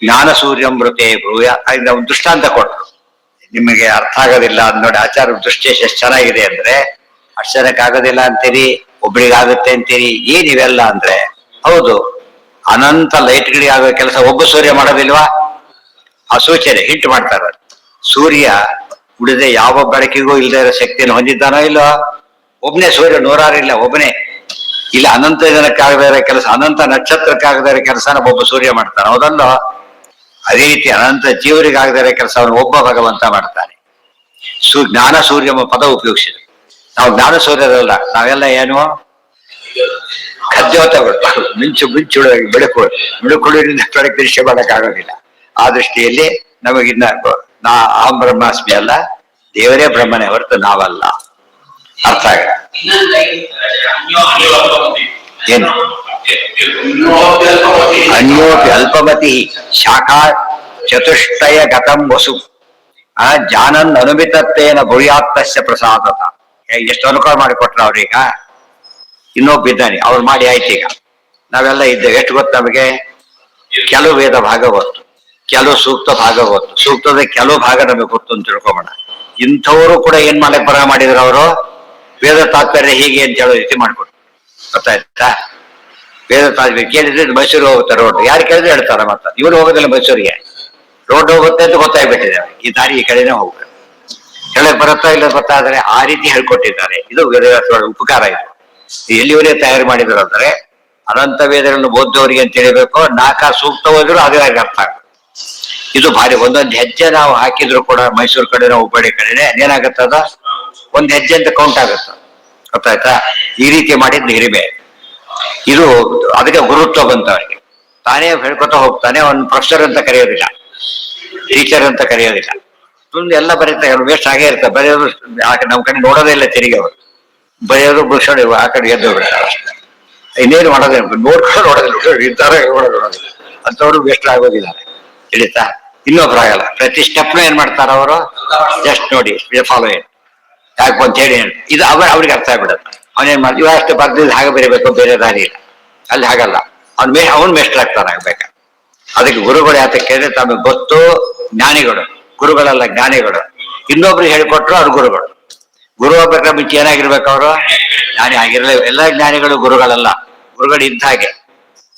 ಜ್ಞಾನ ಸೂರ್ಯಂ ಮೃತೆ ಬ್ರೂಯ. ಅದರಿಂದ ಒಂದು ದೃಷ್ಟಾಂತ ಕೊಟ್ಟರು. ನಿಮಗೆ ಅರ್ಥ ಆಗೋದಿಲ್ಲ ಅಂದ್ ನೋಡಿ. ಆಚಾರ್ಯ ದೃಷ್ಟಿ ಎಷ್ಟು ಚೆನ್ನಾಗಿದೆ ಅಂದ್ರೆ, ಅಷ್ಟು ಜನಕ್ಕಾಗೋದಿಲ್ಲ ಅಂತೀರಿ, ಒಬ್ರಿಗಾಗುತ್ತೆ ಅಂತೀರಿ, ಏನಿವೆಲ್ಲ ಅಂದ್ರೆ ಹೌದು. ಅನಂತ ಲೈಟ್ಗಳಿಗೆ ಆಗೋ ಕೆಲಸ ಒಬ್ಬ ಸೂರ್ಯ ಮಾಡೋದಿಲ್ವಾ? ಆ ಸೂಚನೆ ಹಿಂಟ್ ಮಾಡ್ತಾರೆ. ಸೂರ್ಯ ಉಳಿದ ಯಾವ ಬೆಳಕಿಗೂ ಇಲ್ಲದೆ ಇರೋ ಶಕ್ತಿಯನ್ನು ಹೊಂದಿದ್ದಾನೋ ಇಲ್ಲೋ? ಒಬ್ಬನೇ ಸೂರ್ಯ, ನೂರಾರು ಇಲ್ಲ, ಒಬ್ಬನೇ. ಇಲ್ಲಿ ಅನಂತ ಜನಕ್ಕಾಗದೇ ಇರೋ ಕೆಲಸ, ಅನಂತ ನಕ್ಷತ್ರಕ್ಕಾಗದೇ ಇರೋ ಕೆಲಸನ ಒಬ್ಬ ಸೂರ್ಯ ಮಾಡ್ತಾನೆ. ಹೌದಲ್ಲೋ? ಅದೇ ರೀತಿ ಅನಂತ ಜೀವರಿಗಾಗದೇ ಇರೋ ಕೆಲಸವನ್ನು ಒಬ್ಬ ಭಗವಂತ ಮಾಡ್ತಾನೆ. ಜ್ಞಾನ ಸೂರ್ಯ ಎಂಬ ಪದ ಉಪಯೋಗಿಸಿದ್ರು. ನಾವು ಜ್ಞಾನ ಸೂರ್ಯರಲ್ಲ, ನಾವೆಲ್ಲ ಏನು ಖದ್ಯೋತಗಳು, ಮಿಂಚು ಬಿಡುಕುಳಿಯಿಂದ ಬೆಳಕು ದೃಶ್ಯ ಮಾಡಕ್ಕಾಗೋದಿಲ್ಲ. ಆ ದೃಷ್ಟಿಯಲ್ಲಿ ನಮಗಿನ್ನ ಅಹಂ ಬ್ರಹ್ಮಾಸ್ಮಿ ಅಲ್ಲ, ದೇವರೇ ಬ್ರಹ್ಮನೇ ಹೊರತು ನಾವಲ್ಲ. ಅರ್ಥ ಆಗ ಏನು? ಅನ್ಯೋಪಿ ಅಲ್ಪಮತಿ ಶಾಖಾ ಚತುಷ್ಟಯ ಗತಂ ವಸು ಜಾನನ್ ಅನುಮಿತತ್ವೇನ ಭೂಯಾತ್ತಸ್ಯ ಪ್ರಸಾದತ. ಎಷ್ಟು ಅನುಕೂಲ ಮಾಡಿಕೊಟ್ರ ಅವ್ರೀಗ. ಇನ್ನೊಬ್ಬ ಇದ್ದಾನೆ, ಅವ್ರು ಮಾಡಿ ಆಯ್ತು. ಈಗ ನಾವೆಲ್ಲ ಇದ್ದೇವೆ. ಎಷ್ಟು ಗೊತ್ತು ನಮಗೆ? ಕೆಲವು ವೇದ ಭಾಗ ಗೊತ್ತು, ಕೆಲವು ಸೂಕ್ತ ಭಾಗ ಗೊತ್ತು, ಸೂಕ್ತದ ಕೆಲವು ಭಾಗ ನಮಗೆ ಗೊತ್ತು ಅಂತ ತಿಳ್ಕೊಬೋಣ. ಇಂಥವರು ಕೂಡ ಏನ್ ಮಾಡಕ್ ಬರ ಮಾಡಿದ್ರು ಅವರು, ವೇದ ತಾತ್ಪರ್ಯ ಹೀಗೆ ಅಂತ ಹೇಳೋ ರೀತಿ ಮಾಡ್ಕೊಟ್ರು. ಗೊತ್ತಾಯ್ತಾ? ವೇದ ತಾತ್ಪರ್ಯ ಕೇಳಿದ್ರೆ ಮೈಸೂರು ಹೋಗುತ್ತೆ ರೋಡ್, ಯಾರು ಕೇಳಿದ್ರೆ ಹೇಳ್ತಾರ. ಮತ್ತ ಇವ್ರು ಹೋಗೋದಿಲ್ಲ ಮೈಸೂರಿಗೆ, ರೋಡ್ ಹೋಗುತ್ತೆ ಅಂತ ಗೊತ್ತಾಗ್ಬಿಟ್ಟಿದೆ. ಈ ದಾರಿ ಈ ಕಡೆನೇ ಹೋಗ್ಬೇಕು, ಹೇಳಕ್ ಬರುತ್ತಾ ಇಲ್ಲ ಗೊತ್ತಾದ್ರೆ ಆ ರೀತಿ ಹೇಳ್ಕೊಟ್ಟಿದ್ದಾರೆ. ಇದು ಉಪಕಾರ. ಇದು ಎಲ್ಲಿವರೇ ತಯಾರು ಮಾಡಿದ್ರು ಅಂದ್ರೆ ಅನಂತ ವೇದಗಳನ್ನು ಓದ್ದವರಿಗೆ ಅಂತ ತಿಳಿಬೇಕು. ನಾಲ್ಕ ಸೂಕ್ತ ಹೋದ್ರು ಅದೇ ಅರ್ಥ ಆಗುತ್ತೆ. ಇದು ಭಾರಿ. ಒಂದೊಂದು ಹೆಜ್ಜೆ ನಾವು ಹಾಕಿದ್ರು ಕೂಡ ಮೈಸೂರು ಕಡೆನೋ ಹುಬ್ಬಳ್ಳಿ ಕಡೆನೆ ಏನಾಗುತ್ತದ, ಒಂದ್ ಹೆಜ್ಜೆ ಅಂತ ಕೌಂಟ್ ಆಗುತ್ತ. ಗೊತ್ತಾಯ್ತಾ? ಈ ರೀತಿ ಮಾಡಿದ್ ಹಿರಿಮೆ ಇದು. ಅದಕ್ಕೆ ಗುರುತ್ವ ಬಂತ ಅವರಿಗೆ. ತಾನೇ ಹೇಳ್ಕೊತಾ ಹೋಗ್ತಾನೆ. ಒಂದು ಪ್ರೊಫೆಸರ್ ಅಂತ ಕರೆಯೋದಿಲ್ಲ, ಟೀಚರ್ ಅಂತ ಕರೆಯೋದಿಲ್ಲ. ಎಲ್ಲ ಬರೀತಾ ವೇಸ್ಟ್ ಆಗೇ ಇರ್ತಾರೆ. ಬರೆಯೋದು ನಮ್ ಕಡೆ ನೋಡೋದೇ ಇಲ್ಲ ತಿರುಗಿ. ಅವರು ಬರೆಯೋದು ಬುಷಣಿ ಆ ಕಡೆ ಎದ್ದು ಬಿಡ್ತಾರೆ. ಇನ್ನೇನು ಮಾಡೋದೇ ನೋಡ್ಕೊಂಡು ನೋಡೋದಿಲ್ಲ, ಇರ್ತಾರೆ ನೋಡೋದಿಲ್ಲ ಅಂತವ್ರು ವೇಸ್ಟ್ ಆಗೋದಿದ್ದಾರೆ. ತಿಳಿತಾ? ಇನ್ನೊಬ್ರು ಆಗಲ್ಲ. ಪ್ರತಿ ಸ್ಟೆಪ್ನು ಏನ್ ಮಾಡ್ತಾರ ಅವರು, ಜಸ್ಟ್ ನೋಡಿ ಫಾಲೋ ಏನ್ ಯಾಕೆ ಅಂತ ಹೇಳಿ ಇದು ಅವ್ರಿಗೆ ಅರ್ಥ ಆಗ್ಬಿಡುತ್ತೆ. ಅವನೇನ್ ಮಾಡಿ ಇವಷ್ಟು ಬರ್ದಿದ್ದು ಹಾಗೆ ಬರೀಬೇಕು, ಬೇರೆ ದಾರಿ ಇಲ್ಲ. ಅಲ್ಲಿ ಹಾಗಲ್ಲ, ಅವನ್ ಮೇಷ್ಟ್ರಾಗ್ತಾರ ಆಗ್ಬೇಕ. ಅದಕ್ಕೆ ಗುರುಗಳು ಯಾತಕ್ಕೆ ಕೇಳಿದ್ರೆ ತಮಗೆ ಗೊತ್ತು, ಜ್ಞಾನಿಗಳು. ಗುರುಗಳೆಲ್ಲ ಜ್ಞಾನಿಗಳು. ಇನ್ನೊಬ್ರು ಹೇಳ್ಕೊಟ್ರು ಅವ್ರು ಗುರುಗಳು. ಗುರು ಆಗ್ಬೇಕಾದ್ರೆ ಮುಂಚೆ ಏನಾಗಿರ್ಬೇಕು ಅವರು? ಜ್ಞಾನಿ ಆಗಿರ್ಲಿ. ಎಲ್ಲ ಜ್ಞಾನಿಗಳು ಗುರುಗಳಲ್ಲ, ಗುರುಗಳು ಇದ್ದ ಹಾಗೆ.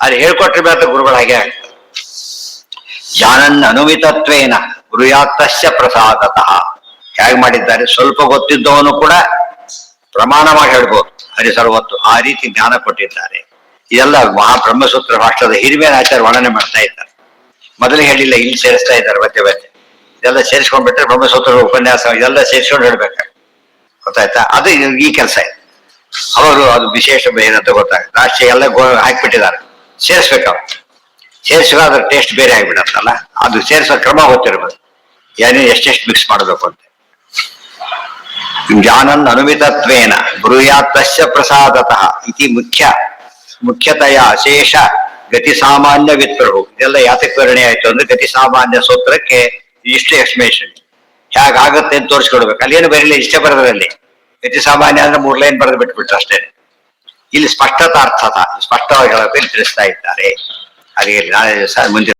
ಅದು ಹೇಳ್ಕೊಟ್ಟಿರ್ಬೇಕು, ಗುರುಗಳು ಹಾಗೆ ಆಗ್ತಾರೆ. ಜಾನನ್ ಅನುಮಿತತ್ವೇನ ಗುರುಯಾತ್ತಸ್ಯ ಪ್ರಸಾದತಃ. ಹೇಗೆ ಮಾಡಿದ್ದಾರೆ? ಸ್ವಲ್ಪ ಗೊತ್ತಿದ್ದವನು ಕೂಡ ಪ್ರಮಾಣವಾಗಿ ಹೇಳ್ಬೋದು ಹರಿಸರ್ವತ್ತು. ಆ ರೀತಿ ಜ್ಞಾನ ಕೊಟ್ಟಿದ್ದಾರೆ. ಇದೆಲ್ಲ ಮಹಾಬ್ರಹ್ಮಸೂತ್ರ ಭಾಷಣದ ಹಿರಿಮೆ ಆಚಾರ್ಯ ವರ್ಣನೆ ಮಾಡ್ತಾ ಇದ್ದಾರೆ. ಮೊದಲು ಹೇಳಿಲ್ಲ, ಇಲ್ಲಿ ಸೇರಿಸ್ತಾ ಇದ್ದಾರೆ ಮತ್ತೆ ಮತ್ತೆ. ಇದೆಲ್ಲ ಸೇರಿಸ್ಕೊಂಡ್ಬಿಟ್ರೆ ಬ್ರಹ್ಮಸೂತ್ರ ಉಪನ್ಯಾಸ ಇದೆಲ್ಲ ಸೇರಿಸ್ಕೊಂಡು ಹೇಳ್ಬೇಕಾಗ. ಗೊತ್ತಾಯ್ತಾ? ಅದು ಈ ಕೆಲಸ ಇದೆ. ಅವರು ಅದು ವಿಶೇಷ ಬೇರೆ ಅಂತ ಗೊತ್ತಾಗುತ್ತೆ. ರಾಷ್ಟ್ರೀಯ ಎಲ್ಲ ಹಾಕ್ಬಿಟ್ಟಿದ್ದಾರೆ. ಸೇರಿಸ್ಬೇಕು. ಅವ್ರು ಸೇರಿಸುವ ಅದ್ರ ಟೇಸ್ಟ್ ಬೇರೆ ಆಗಿಬಿಡತ್ತಲ್ಲ. ಅದು ಸೇರಿಸೋ ಕ್ರಮ ಗೊತ್ತಿರ್ಬೇಕು, ಏನೇ ಎಷ್ಟೆಷ್ಟು ಮಿಕ್ಸ್ ಮಾಡಬೇಕು ಅಂತ. ಜ್ಞಾನನ್ ಅನುಮಿತತ್ವೇನ ಬ್ರೂಯಾತ್ತಸ್ಯ ಪ್ರಸಾದತಃ ಇತಿ ಮುಖ್ಯತೆಯ ಅಶೇಷ ಗತಿ ಸಾಮಾನ್ಯ ವಿಪ್ರಭು. ಇದೆಲ್ಲ ಯಾತಕ್ಕೆ ವಿವರಣೆ ಆಯ್ತು ಅಂದ್ರೆ ಗತಿ ಸಾಮಾನ್ಯ ಸೂತ್ರಕ್ಕೆ ಇಷ್ಟು ಎಕ್ಸ್ಪ್ಲೇಷನ್ ಹೇಗಾಗುತ್ತೆ ಅಂತ ತೋರಿಸ್ಕೊಡ್ಬೇಕು. ಅಲ್ಲೇನು ಬರೀಲಿ, ಇಷ್ಟೇ ಬರೋದ್ರಲ್ಲಿ ಗತಿ ಸಾಮಾನ್ಯ ಅಂದ್ರೆ 3 ಲೈನ್ ಬರೆದು ಬಿಟ್ಬಿಟ್ರು ಅಷ್ಟೇ. ಇಲ್ಲಿ ಸ್ಪಷ್ಟತಾರ್ಥತ ಸ್ಪಷ್ಟವಾಗಿ ಹೇಳಬೇಕು, ಇಲ್ಲಿ ತಿಳಿಸ್ತಾ ಇದ್ದಾರೆ. ಹಾಗೆ ನಾಳೆ ದಿವಸ ಮುಂದೆ